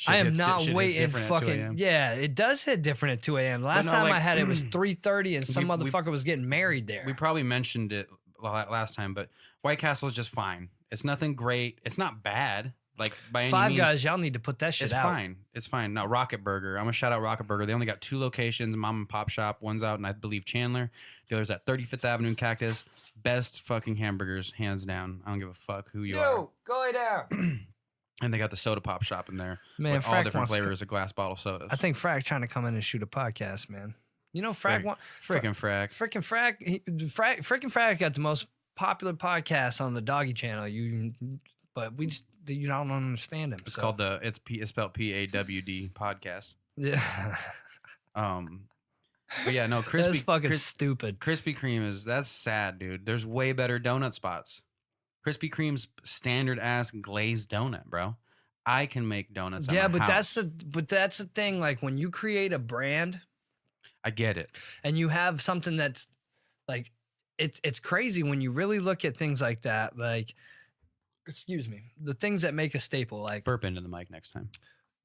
I am not waiting fucking. Yeah, it does hit different at 2 a.m. Last time I had it was 3:30, and some motherfucker was getting married there. We probably mentioned it last time, but White Castle is just fine. It's nothing great. It's not bad. Like by any Five means. Guys, y'all need to put that shit out. It's fine. It's fine. Now Rocket Burger. I'm gonna shout out Rocket Burger. They only got 2 locations, mom and pop shop. One's out in, I believe, Chandler. The other's at 35th Avenue in Cactus. Best fucking hamburgers, hands down. I don't give a fuck who you are. Go lay down. And they got the soda pop shop in there. Man, with all Frack different wants to flavors of glass bottle sodas. I think Frack trying to come in and shoot a podcast, man. You know, Frack Frickin' Frack. Frickin' Frack got the most popular podcast on the Doggy Channel. But you don't understand him. It's called it's spelled PAWD podcast. Yeah. But yeah, no, That's fucking stupid. Krispy Kreme that's sad, dude. There's way better donut spots. Krispy Kreme's standard ass glazed donut, bro. I can make donuts. Yeah, at my but house. that's the thing. Like when you create a brand, I get it, and you have something that's like it's crazy when you really look at things like that. Like, excuse me, the things that make a staple, like burp into the mic next time.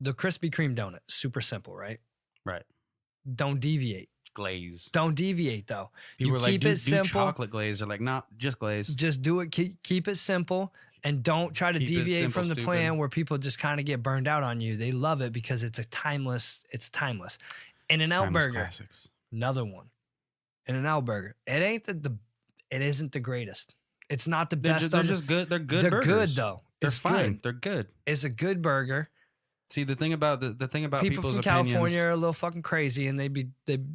The Krispy Kreme donut, super simple, right? Right. Don't deviate. Glaze. Don't deviate though. People you were keep like, it simple. do chocolate glaze. They're like, not just glaze. Just do it. Keep it simple. And don't try to Keep it deviate simple, from the stupid. plan where people just kind of get burned out on you. They love it because it's timeless. In-N-Out Timeless Burger, classics. another one. In-N-Out Burger. It isn't the greatest. It's not the best. They're just good. They're good. They're burgers. good though. They're It's fine. good. They're good. It's a good burger. See, the thing about the thing about People people's from opinions, California are a little fucking crazy, and they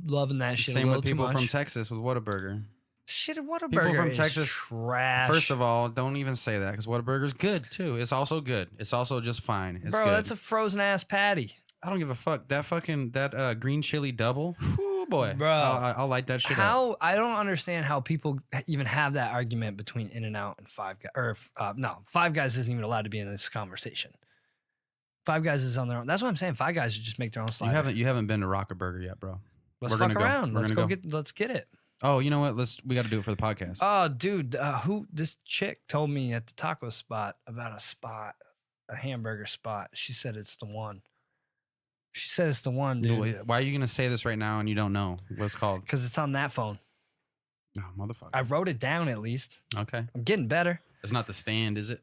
loving that shit. same a little with people too from much. Texas with Whataburger. Shit, Whataburger People from is Texas, trash. First of all, don't even say that because Whataburger's good too. It's also good. It's also just fine. It's Bro, good. that's a frozen ass patty. I don't give a fuck. That green chili double. Whew, boy, Bro, I'll light that shit up. I don't understand how people even have that argument between In-N-Out and Five Guys. Or no, Five Guys isn't even allowed to be in this conversation. Five Guys is on their own. That's what I'm saying. Five Guys should just make their own slider. You haven't been to Rocket Burger yet, bro. Let's We're fuck gonna go. around. We're Let's gonna go go. let's get it. Oh, you know what? We got to do it for the podcast. Oh, dude, this chick told me at the taco spot about a hamburger spot. She said it's the one. She said it's the one, dude. Why are you gonna say this right now and you don't know what it's called? Because it's on that phone. Oh, motherfucker. I wrote it down at least. Okay. I'm getting better. It's not the stand, is it?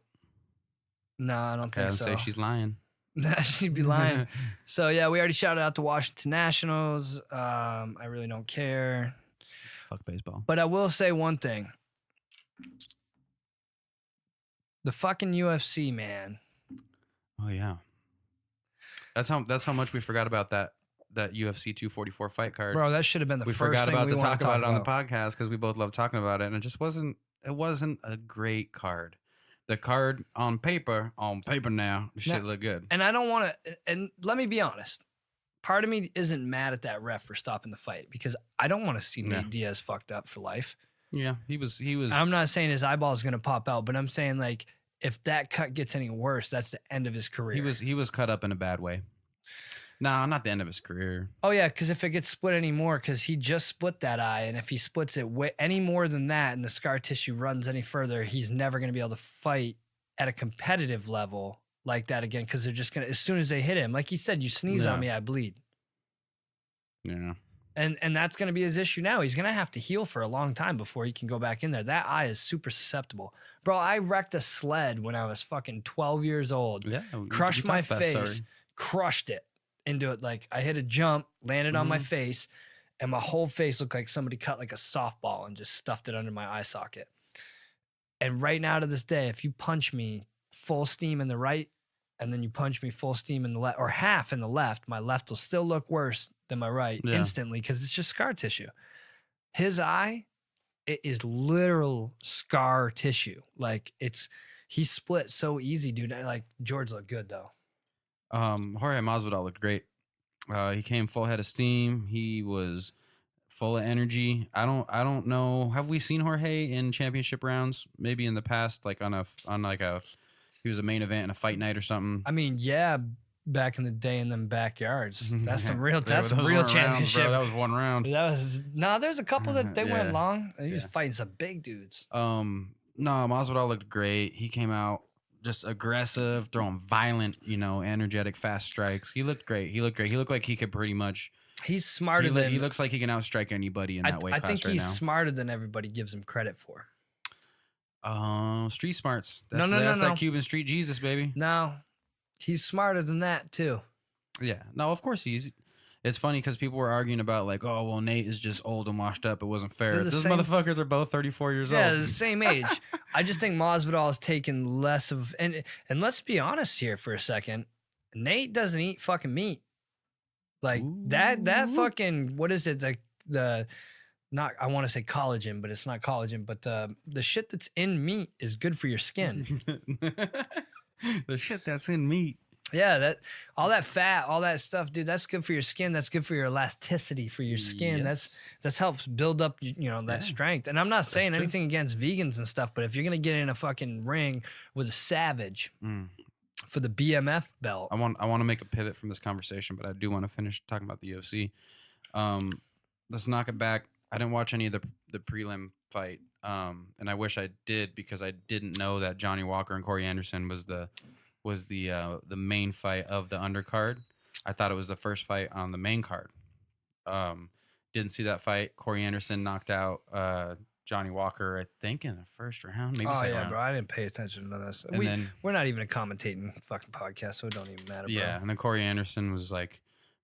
No, I don't Okay, think I'll so. say she's lying. She'd be lying. So yeah, we already shouted out to Washington Nationals. I really don't care. Fuck baseball. But I will say one thing. The fucking UFC, man. Oh yeah. That's how much we forgot about that UFC 244 fight card. Bro, that should have been the we first forgot thing about we to wanna talk about it on the podcast because we both love talking about it, and it wasn't a great card. The card on paper now, the shit look good. And I don't want to, and let me be honest. Part of me isn't mad at that ref for stopping the fight because I don't want to see Nate Diaz fucked up for life. Yeah, he was. I'm not saying his eyeball is going to pop out, but I'm saying like if that cut gets any worse, that's the end of his career. He was cut up in a bad way. No, not the end of his career. Oh yeah, because if it gets split anymore, because he just split that eye, and if he splits it any more than that, and the scar tissue runs any further, he's never going to be able to fight at a competitive level like that again. Because they're just gonna, as soon as they hit him, like he said, you sneeze on me, I bleed. Yeah. And that's going to be his issue now. He's going to have to heal for a long time before he can go back in there. That eye is super susceptible. Bro, I wrecked a sled when I was fucking 12 years old. Yeah. Crushed my face, crushed it into it. Like I hit a jump, landed on my face, and my whole face looked like somebody cut like a softball and just stuffed it under my eye socket. And right now to this day, if you punch me full steam in the right, and then you punch me full steam in the left, or half in the left, my left will still look worse than my right instantly because it's just scar tissue. His eye, it is literal scar tissue. Like he split so easy, dude. Like George looked good though. Jorge Masvidal looked great. He came full head of steam. He was full of energy. I don't know. Have we seen Jorge in championship rounds? Maybe in the past, like he was a main event in a fight night or something. I mean, yeah, back in the day in them backyards. That's some real Those real weren't championship. rounds, bro. That was one round. There's a couple that they went Yeah. long. He was fighting some big dudes. No, Masvidal looked great. He came out just aggressive, throwing violent, energetic, fast strikes. He looked great. He looked like he could pretty much. He's smarter than He looks like he can outstrike anybody in that weight class I think right he's now. smarter than everybody gives him credit for. Street smarts. No. That's that Cuban street Jesus, baby. No, he's smarter than that too. Yeah. No, of course he's. It's funny because people were arguing about like, oh, well, Nate is just old and washed up. It wasn't fair. They're the Those same- motherfuckers are both 34 years Yeah, old. they're the same age. I just think Masvidal has taken less of, and let's be honest here for a second. Nate doesn't eat fucking meat. Like that fucking, what is it? The not, I want to say collagen, but it's not collagen, but the shit that's in meat is good for your skin. The shit that's in meat. Yeah, that all that fat, all that stuff, dude, that's good for your skin. That's good for your elasticity for your skin. Yes. That's helps build up, that strength. And I'm not saying true. anything against vegans and stuff, but if you're gonna get in a fucking ring with a savage for the BMF belt, I want to make a pivot from this conversation, but I do want to finish talking about the UFC. Let's knock it back. I didn't watch any of the prelim fight, and I wish I did because I didn't know that Johnny Walker and Corey Anderson was the main fight of the undercard. I thought it was the first fight on the main card. Didn't see that fight. Corey Anderson knocked out Johnny Walker, I think, in the first round. Maybe Oh second yeah, round. bro. I didn't pay attention to this. And then We're not even a commentating fucking podcast, so it don't even matter, bro. yeah, and then Corey Anderson was like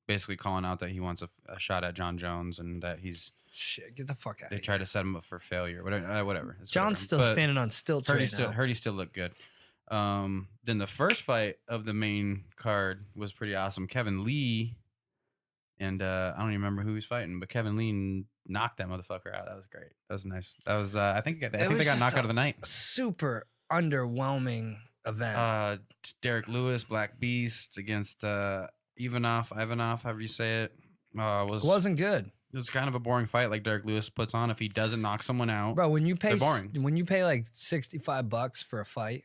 basically calling out that he wants a shot at John Jones and that he's Shit, get the fuck out they of here. tried to set him up for failure. Whatever. It's John's whatever. still But standing on stilts Heard right now. he still looked good. Then the first fight of the main card was pretty awesome. Kevin Lee and I don't even remember who he was fighting, but Kevin Lee knocked that motherfucker out. That was great. That was nice. That was I think they got knocked out of the night. Super underwhelming event. Derek Lewis, Black Beast against Ivanov, however you say it. Wasn't good. It was kind of a boring fight like Derek Lewis puts on. If he doesn't knock someone out, Bro, when you pay they're boring. like $65 for a fight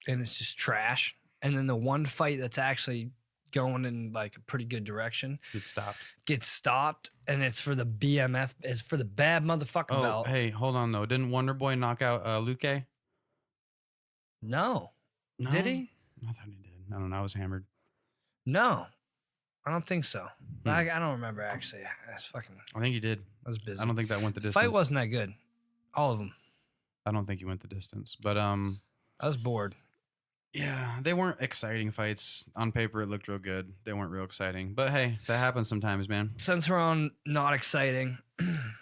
and it's just trash, and then the one fight that's actually going in like a pretty good direction gets stopped, and it's for the BMF, it's for the bad motherfucking belt. Hey, hold on though. Didn't Wonder Boy knock out Luque? No. Did he? I thought he did. I don't know. I was hammered. No. I don't think so. I don't remember actually. That's fucking. I think he did. I was busy. I don't think that went the distance. Fight wasn't that good. All of them. I don't think he went the distance. But I was bored. yeah, they weren't exciting fights. On paper, it looked real good. They weren't real exciting. But hey, that happens sometimes, man. Since we're on not exciting,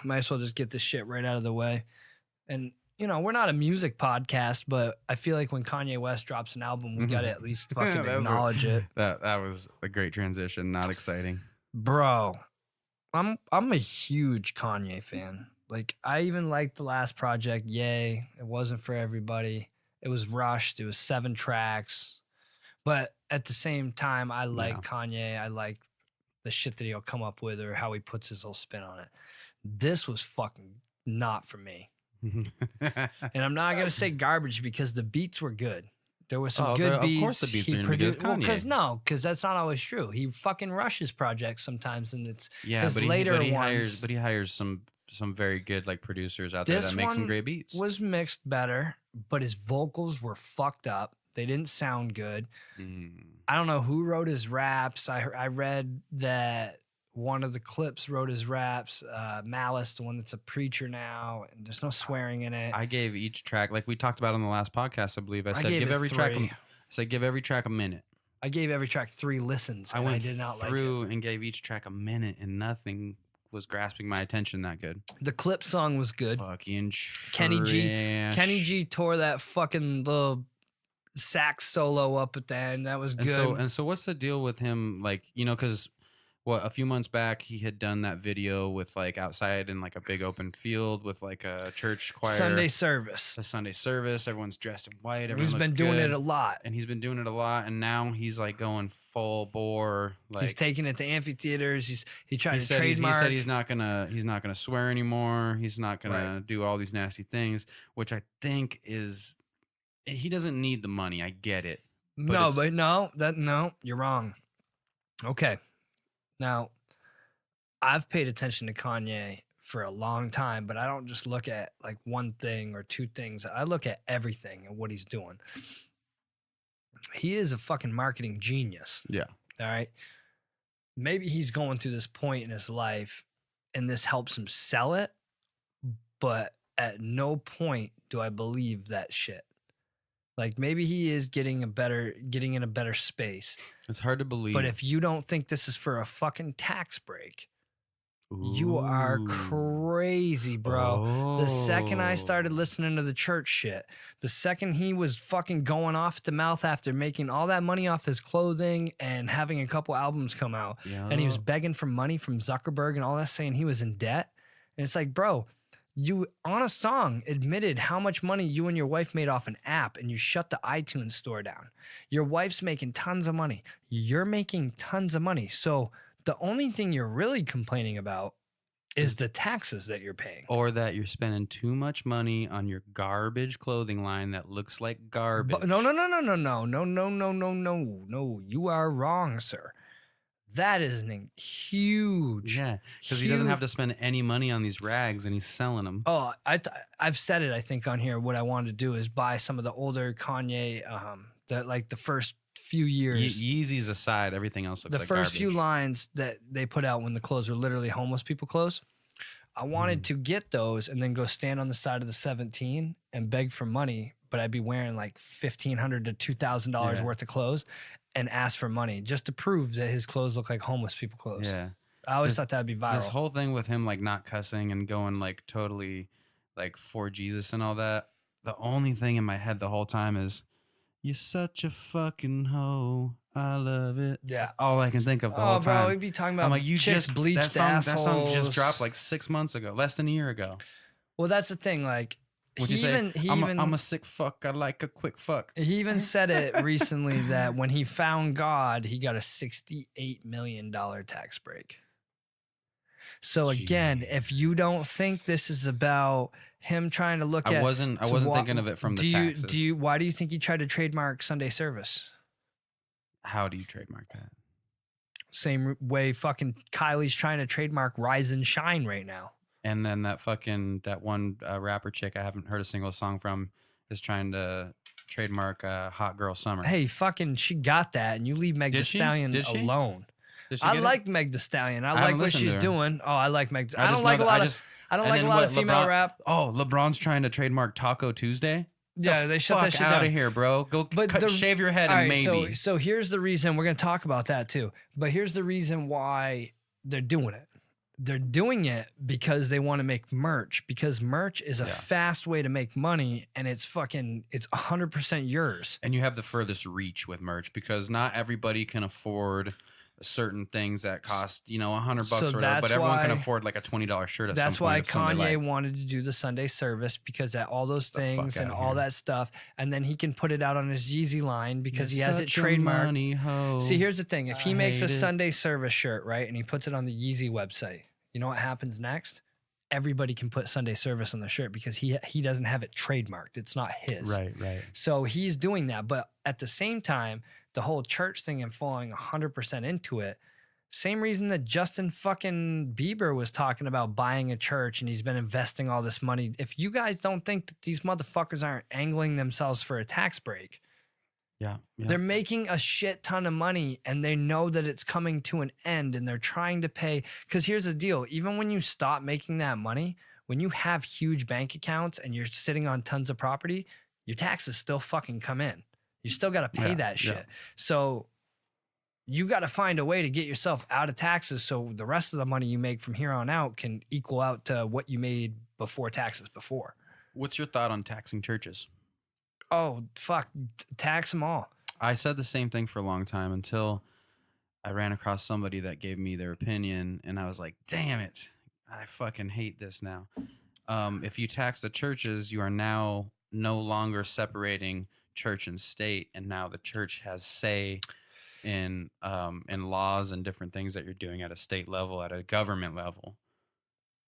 might as well just get this shit right out of the way. And you know, we're not a music podcast, but I feel like when Kanye West drops an album, we gotta at least fucking acknowledge it. That was a great transition. Not exciting. Bro, I'm a huge Kanye fan. Like, I even liked the last project, Yay. It wasn't for everybody. It was rushed. It was 7 tracks. But at the same time, I like Kanye. I like the shit that he'll come up with or how he puts his little spin on it. This was fucking not for me. And I'm not going to say garbage because the beats were good. There were some good beats. Of course the beats are going to be good. Kanye. Because that's not always true. He fucking rushes projects sometimes, and it's but later he ones. hires some very good like producers out there that make some great beats. Was mixed better, but his vocals were fucked up. They didn't sound good. I don't know who wrote his raps. I read that one of the clips wrote his raps. Malice, the one that's a preacher now, and there's no swearing in it. I gave each track, like we talked about on the last podcast, I believe. I said gave give it every 3. track. I said give every track a minute. I gave every track 3 listens. I and went I did not through like it. and gave each track a minute, and nothing was grasping my attention that good. The clip song was good. Fucking Kenny G. trash. Kenny G tore that fucking little sax solo up at the end. That was good. And so what's the deal with him? Like, you know, because a few months back he had done that video with like outside in like a big open field with like a church choir. Sunday service. A Sunday service. Everyone's dressed in white. He's been doing it a lot. And he's been doing it a lot. And now he's like going full bore. Like he's taking it to amphitheaters. He tried to trademark. He said he's not gonna swear anymore. He's not gonna do all these nasty things, which I think is he doesn't need the money. I get it. No, you're wrong. Okay. Now, I've paid attention to Kanye for a long time, but I don't just look at like one thing or 2 things. I look at everything and what he's doing. He is a fucking marketing genius. Yeah. All right. Maybe he's going through this point in his life and this helps him sell it, but at no point do I believe that shit. Like maybe he is getting in a better space. It's hard to believe. But if you don't think this is for a fucking tax break, you are crazy, bro. The second I started listening to the church shit, the second he was fucking going off the mouth after making all that money off his clothing and having a couple albums come out, and he was begging for money from Zuckerberg and all that, saying he was in debt. And it's like, bro, you on a song admitted how much money you and your wife made off an app, and you shut the iTunes store down. Your wife's making tons of money. You're making tons of money. So the only thing you're really complaining about is the taxes that you're paying. Or that you're spending too much money on your garbage clothing line that looks like garbage. But no. You are wrong, sir. That is huge. Yeah, because he doesn't have to spend any money on these rags, and he's selling them. Oh, I've said it, I think, on here. What I wanted to do is buy some of the older Kanye, the first few years. Yeezys aside, everything else looks like the first garbage. few lines that they put out when the clothes were literally homeless people clothes. I wanted to get those and then go stand on the side of the 17 and beg for money, but I'd be wearing like $1,500 to $2,000 worth of clothes and ask for money just to prove that his clothes look like homeless people clothes. Yeah. I always thought that'd be viral. This whole thing with him like not cussing and going like totally like for Jesus and all that. The only thing in my head the whole time is, "You're such a fucking hoe. I love it." Yeah. That's all I can think of the whole time. Oh, bro, we'd be talking about I'm like, you chicks just bleached that song just assholes. dropped like 6 months ago, less than a year ago. Well, that's the thing. Like, Would you say, I'm a sick fuck. I like a quick fuck. He even said it recently that when he found God, he got a $68 million tax break. So again, if you don't think this is about him trying to look at, I wasn't thinking of it from the taxes. Why do you think he tried to trademark Sunday service? How do you trademark that? Same way fucking Kylie's trying to trademark Rise and Shine right now. And then that one rapper chick I haven't heard a single song from is trying to trademark Hot Girl Summer. Hey, fucking, she got that, and you leave Meg Thee Stallion alone. I like Meg Thee Stallion. I like what she's doing. Oh, I like Meg. I don't like a lot of female rap. Oh, LeBron's trying to trademark Taco Tuesday. Yeah, they shut that shit down. Out of here, bro. Go shave your head and maybe. So here's the reason. We're going to talk about that too. But here's the reason why they're doing it. They're doing it because they want to make merch, because merch is a fast way to make money, and it's 100% yours. And you have the furthest reach with merch because not everybody can afford certain things that cost, $100 or whatever, but everyone can afford like a $20 shirt. That's why Kanye wanted to do the Sunday service, because at all those things and all that stuff, and then he can put it out on his Yeezy line because he has it trademarked. See, here's the thing: if he makes a Sunday service shirt, right, and he puts it on the Yeezy website, you know what happens next? Everybody can put Sunday service on the shirt because he doesn't have it trademarked. It's not his. Right. So he's doing that, but at the same time, the whole church thing and falling 100% into it. Same reason that Justin fucking Bieber was talking about buying a church and he's been investing all this money. If you guys don't think that these motherfuckers aren't angling themselves for a tax break, they're making a shit ton of money and they know that it's coming to an end and they're trying to pay. Because here's the deal. Even when you stop making that money, when you have huge bank accounts and you're sitting on tons of property, your taxes still fucking come in. You still got to pay that shit. Yeah. So you got to find a way to get yourself out of taxes so the rest of the money you make from here on out can equal out to what you made before taxes before. What's your thought on taxing churches? Oh, fuck. Tax them all. I said the same thing for a long time until I ran across somebody that gave me their opinion and I was like, damn it. I fucking hate this now. If you tax the churches, you are now no longer separating church and state, and now the church has say in laws and different things that you're doing at a state level, at a government level,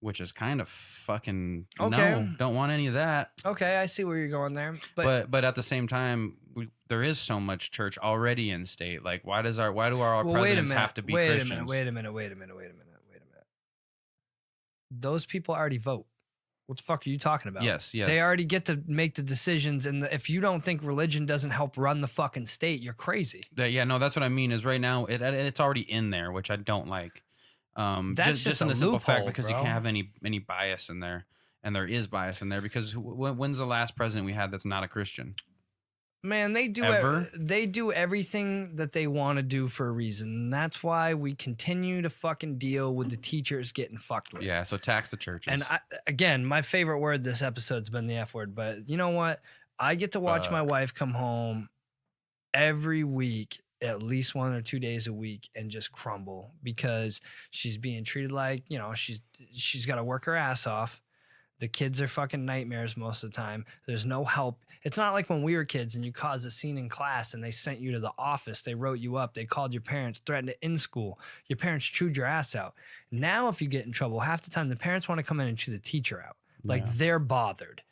which is kind of fucking no, don't want any of that. Okay, I see where you're going there, but at the same time, there is so much church already in state. Like, why do our presidents have to be Christians? Wait a minute. Those people already vote. What the fuck are you talking about? Yes. They already get to make the decisions, and if you don't think religion doesn't help run the fucking state, you're crazy. That's what I mean. Is right now it's already in there, which I don't like. That's just in the simple fact because bro. You can't have any bias in there, and there is bias in there because when's the last president we had that's not a Christian? Man, they do everything that they want to do for a reason. That's why we continue to fucking deal with the teachers getting fucked with. Yeah, so tax the churches. And again, my favorite word this episode's been the F word, but you know what? I get to watch my wife come home every week, at least 1 or 2 days a week, and just crumble because she's being treated like, she's got to work her ass off. The kids are fucking nightmares most of the time. There's no help. It's not like when we were kids and you caused a scene in class and they sent you to the office. They wrote you up. They called your parents, threatened to in school. Your parents chewed your ass out. Now, if you get in trouble, half the time the parents want to come in and chew the teacher out. Like they're bothered.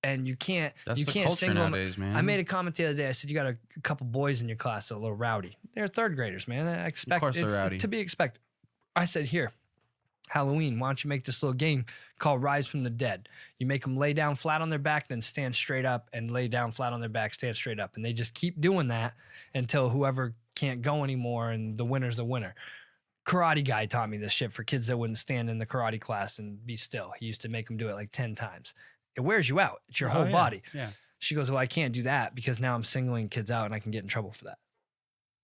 And you can't. That's the can't culture nowadays, man. I made a comment the other day. I said, you got a couple boys in your class that are a little rowdy. They're third graders, man. I expect of course they're rowdy. To be expected. I said, here. Halloween, why don't you make this little game called Rise from the Dead? You make them lay down flat on their back, then stand straight up, and lay down flat on their back, stand straight up. And they just keep doing that until whoever can't go anymore, and the winner's the winner. karate guy taught me this shit for kids that wouldn't stand in the karate class and be still. He used to make them do it like 10 times. It wears you out. It's your whole body. Yeah. She goes, well, I can't do that because now I'm singling kids out and I can get in trouble for that.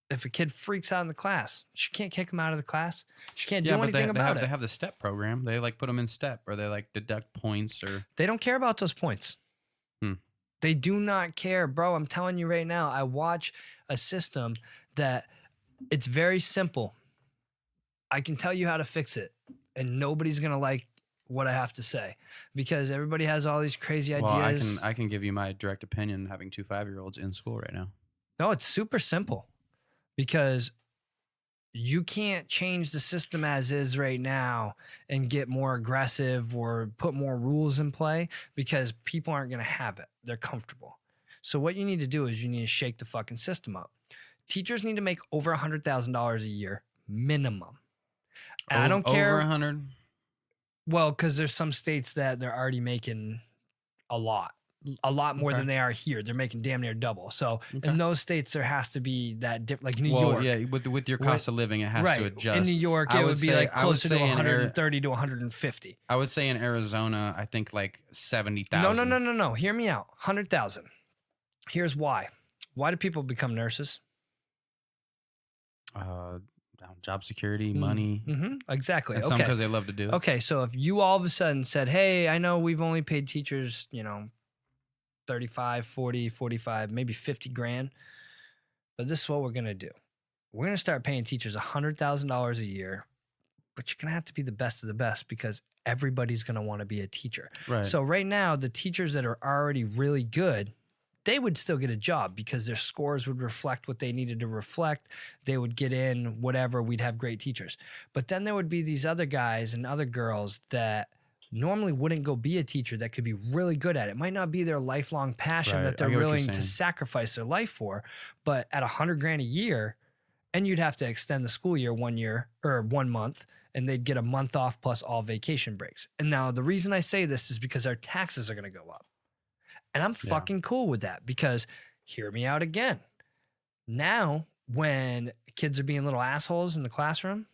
If a kid freaks out in the class, she can't kick him out of the class. She can't do anything about it. They have the step program. They like put them in step, or they like deduct points, or They don't care about those points. They do not care, bro. I'm telling you right now, I watch a system that it's very simple. I can tell you how to fix it, and nobody's going to like what I have to say because everybody has all these crazy ideas. I can give you my direct opinion having 2 5-year-olds in school right now. No, it's super simple because you can't change the system as is right now and get more aggressive or put more rules in play because people aren't going to have it. They're comfortable. So what you need to do is you need to shake the fucking system up. Teachers need to make over $100,000 a year minimum. And I don't care. Over 100? Well, because there's some states that they're already making a lot more than they are here. They're making damn near double. So in those states, there has to be that like New York. Yeah, with your cost of living, it has to adjust. In New York, it would be like closer to 130 to 150. I would say in Arizona, I think like 70,000. No. Hear me out. 100,000. Here's why. Why do people become nurses? Job security, money. Exactly. And some because they love to do it. Okay, so if you all of a sudden said, hey, I know we've only paid teachers, 35, 40, 45, maybe 50 grand. But this is what we're going to do. We're going to start paying teachers $100,000 a year, but you're going to have to be the best of the best because everybody's going to want to be a teacher. Right. So right now, the teachers that are already really good, they would still get a job because their scores would reflect what they needed to reflect. They would get in whatever. We'd have great teachers. But then there would be these other guys and other girls that normally wouldn't go be a teacher that could be really good at it. It might not be their lifelong passion that they're willing to sacrifice their life for, but at $100 grand a year, and you'd have to extend the school year 1 year or 1 month, and they'd get a month off plus all vacation breaks. And now the reason I say this is because our taxes are going to go up. And I'm fucking cool with that because hear me out again. Now, when kids are being little assholes in the classroom,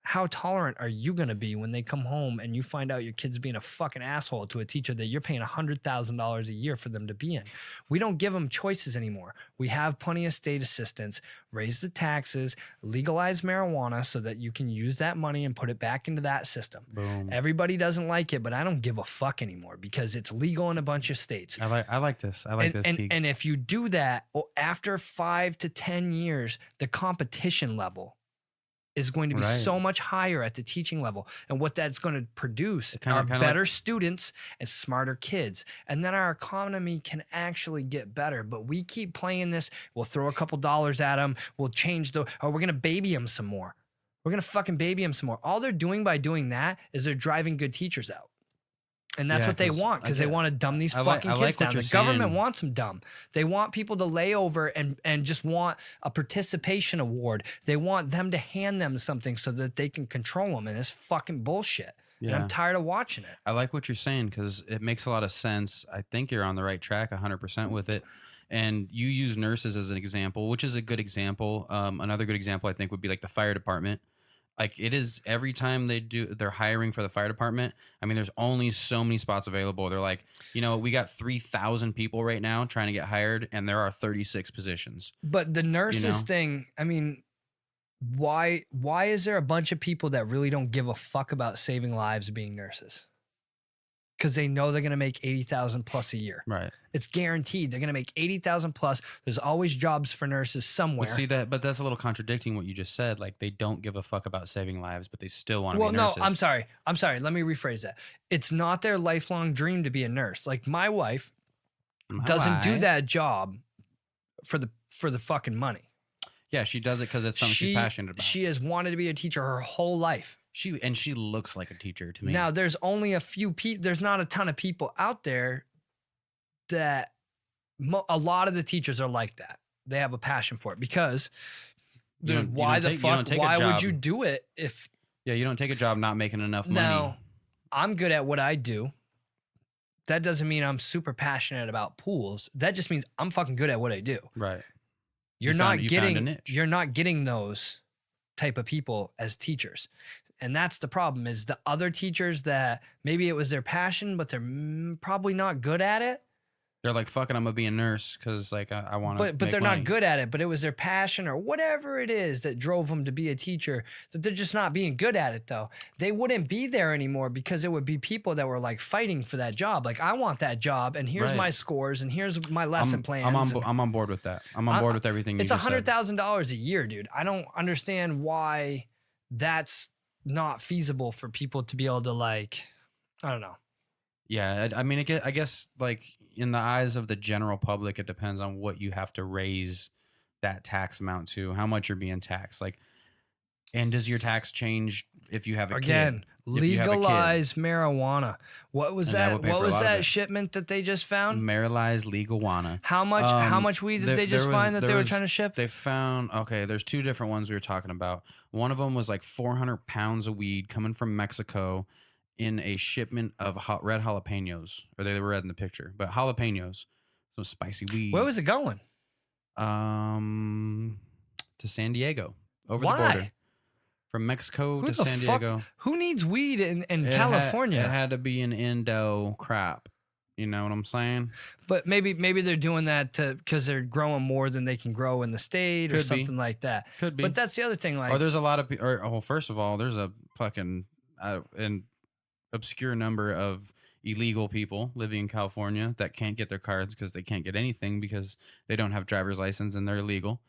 how tolerant are you going to be when they come home and you find out your kid's being a fucking asshole to a teacher that you're paying $100,000 a year for them to be in? We don't give them choices anymore. We have plenty of state assistance, raise the taxes, legalize marijuana so that you can use that money and put it back into that system. Boom. Everybody doesn't like it, but I don't give a fuck anymore because it's legal in a bunch of states. I like this. I like this. And if you do that, after 5 to 10 years, the competition level is going to be so much higher at the teaching level. And what that's going to produce are better students and smarter kids. And then our economy can actually get better. But we keep playing this. We'll throw a couple dollars at them. We'll change we're going to baby them some more. We're going to fucking baby them some more. All they're doing by doing that is they're driving good teachers out. And that's what they want because they want to dumb these fucking kids down. The government wants them dumb. They want people to lay over and just want a participation award. They want them to hand them something so that they can control them. And it's fucking bullshit. Yeah. And I'm tired of watching it. I like what you're saying because it makes a lot of sense. I think you're on the right track 100% with it. And you use nurses as an example, which is a good example. Another good example, I think, would be like the fire department. Like it is every time they're hiring for the fire department. I mean, there's only so many spots available. They're like, we got 3,000 people right now trying to get hired and there are 36 positions. But the nurses thing, I mean, why is there a bunch of people that really don't give a fuck about saving lives being nurses? Because they know they're going to make 80,000 plus a year. Right. It's guaranteed. They're going to make 80,000 plus. There's always jobs for nurses somewhere. But that's a little contradicting what you just said. Like they don't give a fuck about saving lives, but they still want to be nurses. No, I'm sorry. Let me rephrase that. It's not their lifelong dream to be a nurse. Like my wife doesn't do that job for the fucking money. Yeah, she does it because it's something she's passionate about. She has wanted to be a teacher her whole life. She looks like a teacher to me. Now, there's only a few people. There's not a ton of people out there that a lot of the teachers are like that. They have a passion for it because why would you do it if? Yeah, you don't take a job not making enough money. Now, I'm good at what I do. That doesn't mean I'm super passionate about pools. That just means I'm fucking good at what I do. Right. You're not getting those type of people as teachers. And that's the problem, is the other teachers that maybe it was their passion, but they're probably not good at it. They're like, fuck it, I'm gonna be a nurse because like I want to. But they're not good at it. But it was their passion or whatever it is that drove them to be a teacher. That they're just not being good at it though. They wouldn't be there anymore because it would be people that were like fighting for that job. Like, I want that job, and here's my scores, and here's my lesson plans. I'm on board with that. I'm on board with everything. It's $100,000 a year, dude. I don't understand why that's not feasible for people to be able to, like, I don't know. Yeah, I mean, I guess like in the eyes of the general public, it depends on what you have to raise that tax amount to, how much you're being taxed. Like, and does your tax change if you have a kid? Legalize marijuana. What was that? What was that shipment that they just found? Marijuana legal wana. How much weed did they just find that they were trying to ship? They found, okay, there's two different ones we were talking about. One of them was like 400 pounds of weed coming from Mexico in a shipment of red jalapenos, or they were red in the picture, but jalapenos, some spicy weed. Where was it going? To San Diego, over the border. From Mexico to San Diego. Who needs weed in California? It had to be an Indo crap. You know what I'm saying? But maybe they're doing that because they're growing more than they can grow in the state or something like that. Could be. But that's the other thing. Like, or there's a lot of well, first of all, there's a fucking an obscure number of illegal people living in California that can't get their cards because they can't get anything because they don't have driver's license and they're illegal.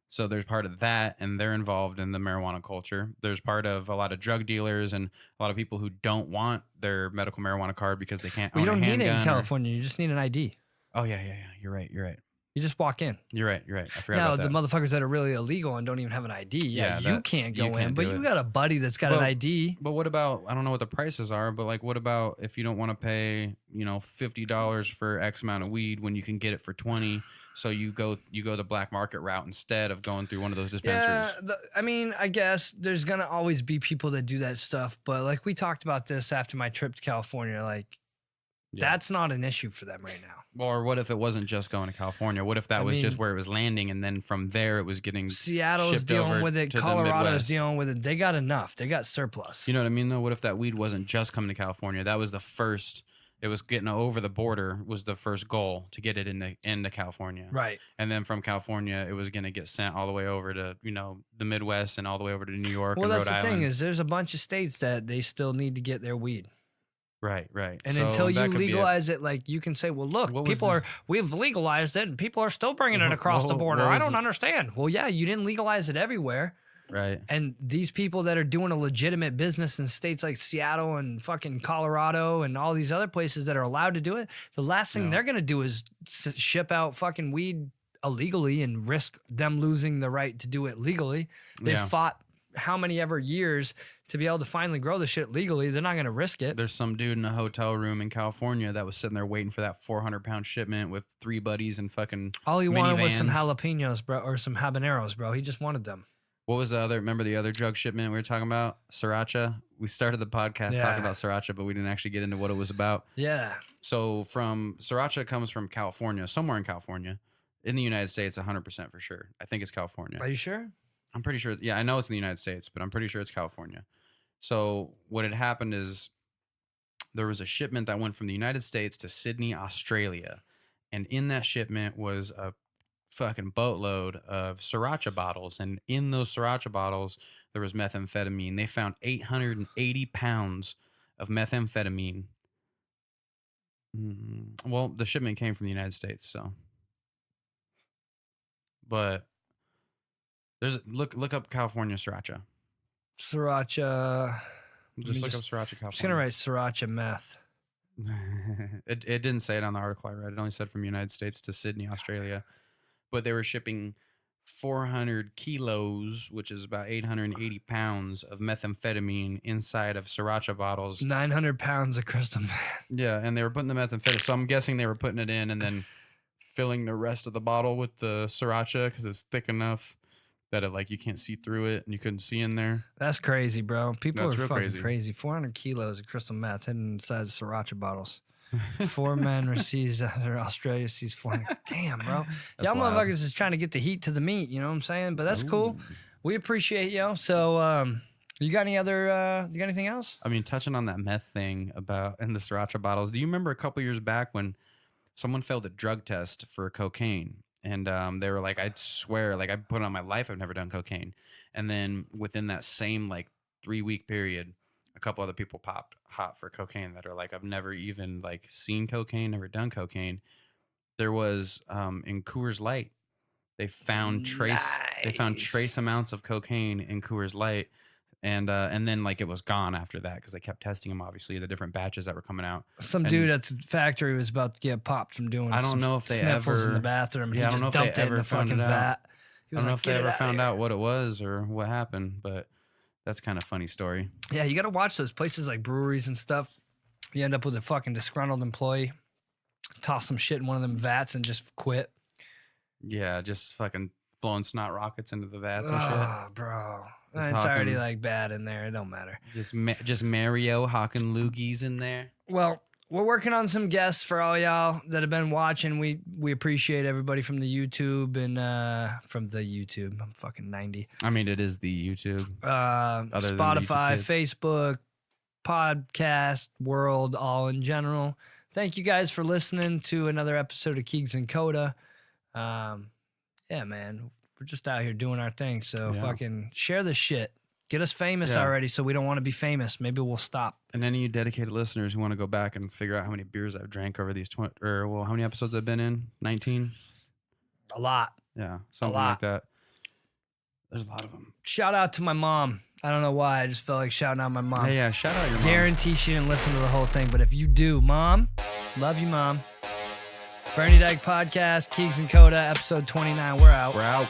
So there's part of that, and they're involved in the marijuana culture. There's part of a lot of drug dealers and a lot of people who don't want their medical marijuana card because they can't own a handgun. You don't need it in California. You just need an ID. Oh, yeah. You're right. You just walk in. You're right. I forgot now, about that. the motherfuckers that are really illegal and don't even have an ID, you can't go in. But you got a buddy that's got an ID. But what about, I don't know what the prices are, but like, what about if you don't want to pay, $50 for X amount of weed when you can get it for 20? So you go the black market route instead of going through one of those dispensaries. Yeah, I guess there's gonna always be people that do that stuff, but like we talked about this after my trip to California, like that's not an issue for them right now. Or what if it wasn't just going to California? What if that was just where it was landing, and then from there it was getting Seattle's dealing with it, Colorado's dealing with it. They got enough. They got surplus. You know what I mean, though? What if that weed wasn't just coming to California? That was the first. It was getting over the border was the first goal to get it into California. Right. And then from California, it was going to get sent all the way over to, the Midwest and all the way over to New York and Rhode Island. Well, that's the thing is there's a bunch of states that they still need to get their weed. Right. And so until you legalize it, like you can say, well, look, we've legalized it and people are still bringing it across the border. I don't understand. Well, yeah, you didn't legalize it everywhere. Right. And these people that are doing a legitimate business in states like Seattle and fucking Colorado and all these other places that are allowed to do it, the last thing they're going to do is ship out fucking weed illegally and risk them losing the right to do it legally. They fought how many ever years to be able to finally grow the shit legally. They're not going to risk it. There's some dude in a hotel room in California that was sitting there waiting for that 400-pound shipment with 3 buddies and fucking all he wanted was some minivans. jalapenos, bro, or some habaneros, bro. He just wanted them. What was remember the other drug shipment we were talking about? Sriracha. We started the podcast talking about sriracha, but we didn't actually get into what it was about. Yeah. So sriracha comes from California, somewhere in California. In the United States, 100% for sure. I think it's California. Are you sure? I'm pretty sure. Yeah, I know it's in the United States, but I'm pretty sure it's California. So what had happened is there was a shipment that went from the United States to Sydney, Australia. And in that shipment was a fucking boatload of sriracha bottles, and in those sriracha bottles there was methamphetamine. They found 880 pounds of methamphetamine. Well, the shipment came from the United States, so. But there's look up California sriracha. Sriracha. Just look up sriracha California. I'm just gonna write sriracha meth. It didn't say it on the article I read. It only said from United States to Sydney, Australia. But they were shipping 400 kilos, which is about 880 pounds of methamphetamine inside of sriracha bottles. 900 pounds of crystal meth. Yeah, and they were putting the methamphetamine. So I'm guessing they were putting it in and then filling the rest of the bottle with the sriracha because it's thick enough that you can't see through it and you couldn't see in there. That's crazy, bro. People That's are fucking crazy. 400 kilos of crystal meth hidden inside sriracha bottles. 4 men receives Australia sees 400. Damn, bro. Y'all wild. motherfuckers is trying to get the heat to the meat. You know what I'm saying? But that's cool. we appreciate you. So, you got anything else? I mean, touching on that meth thing about in the sriracha bottles, do you remember a couple years back when someone failed a drug test for cocaine? And they were like, I'd swear, like I put it on my life, I've never done cocaine. And then within that same like 3-week period, a couple other people popped hot for cocaine that are like, I've never even like seen cocaine, never done cocaine. There was in Coors Light, they found trace amounts of cocaine in Coors Light. And then like it was gone after that because they kept testing them, obviously, the different batches that were coming out. Some dude at the factory was about to get popped from doing I don't know if they sniffles ever in the bathroom. And yeah, I he don't know just if they dumped it in ever the found fucking it out. vat. He I was don't know like, if they "Get it ever out found here." out what it was or what happened, but that's kind of funny story. Yeah, you got to watch those places like breweries and stuff. You end up with a fucking disgruntled employee, toss some shit in one of them vats and just quit. Yeah, just fucking blowing snot rockets into the vats and Oh, bro. Just It's already hawking- like bad in there. It don't matter. shit. Just Mario hawking loogies in there. Well, we're working on some guests for all y'all that have been watching. We appreciate everybody from the YouTube and from the YouTube. I'm fucking 90. I mean, it is the YouTube. than the Spotify, YouTube kids. Facebook, podcast world, all in general. Thank you guys for listening to another episode of Keegs and Kota. Yeah, man, we're just out here doing our thing. So Yeah. fucking share the shit. Get us famous Yeah. already, so we don't want to be famous. Maybe we'll stop. And any of you dedicated listeners who want to go back and figure out how many beers I've drank over these how many episodes I've been in? 19? A lot. Yeah, something lot. like that. There's a lot of them. Shout out to my mom. I don't know why. I just felt like shouting out my mom. Yeah, shout out your mom. Guarantee she didn't listen to the whole thing, but if you do, Mom, love you, Mom. Bernie Dyke Podcast, Keegs and Kota, episode 29. We're out. We're out.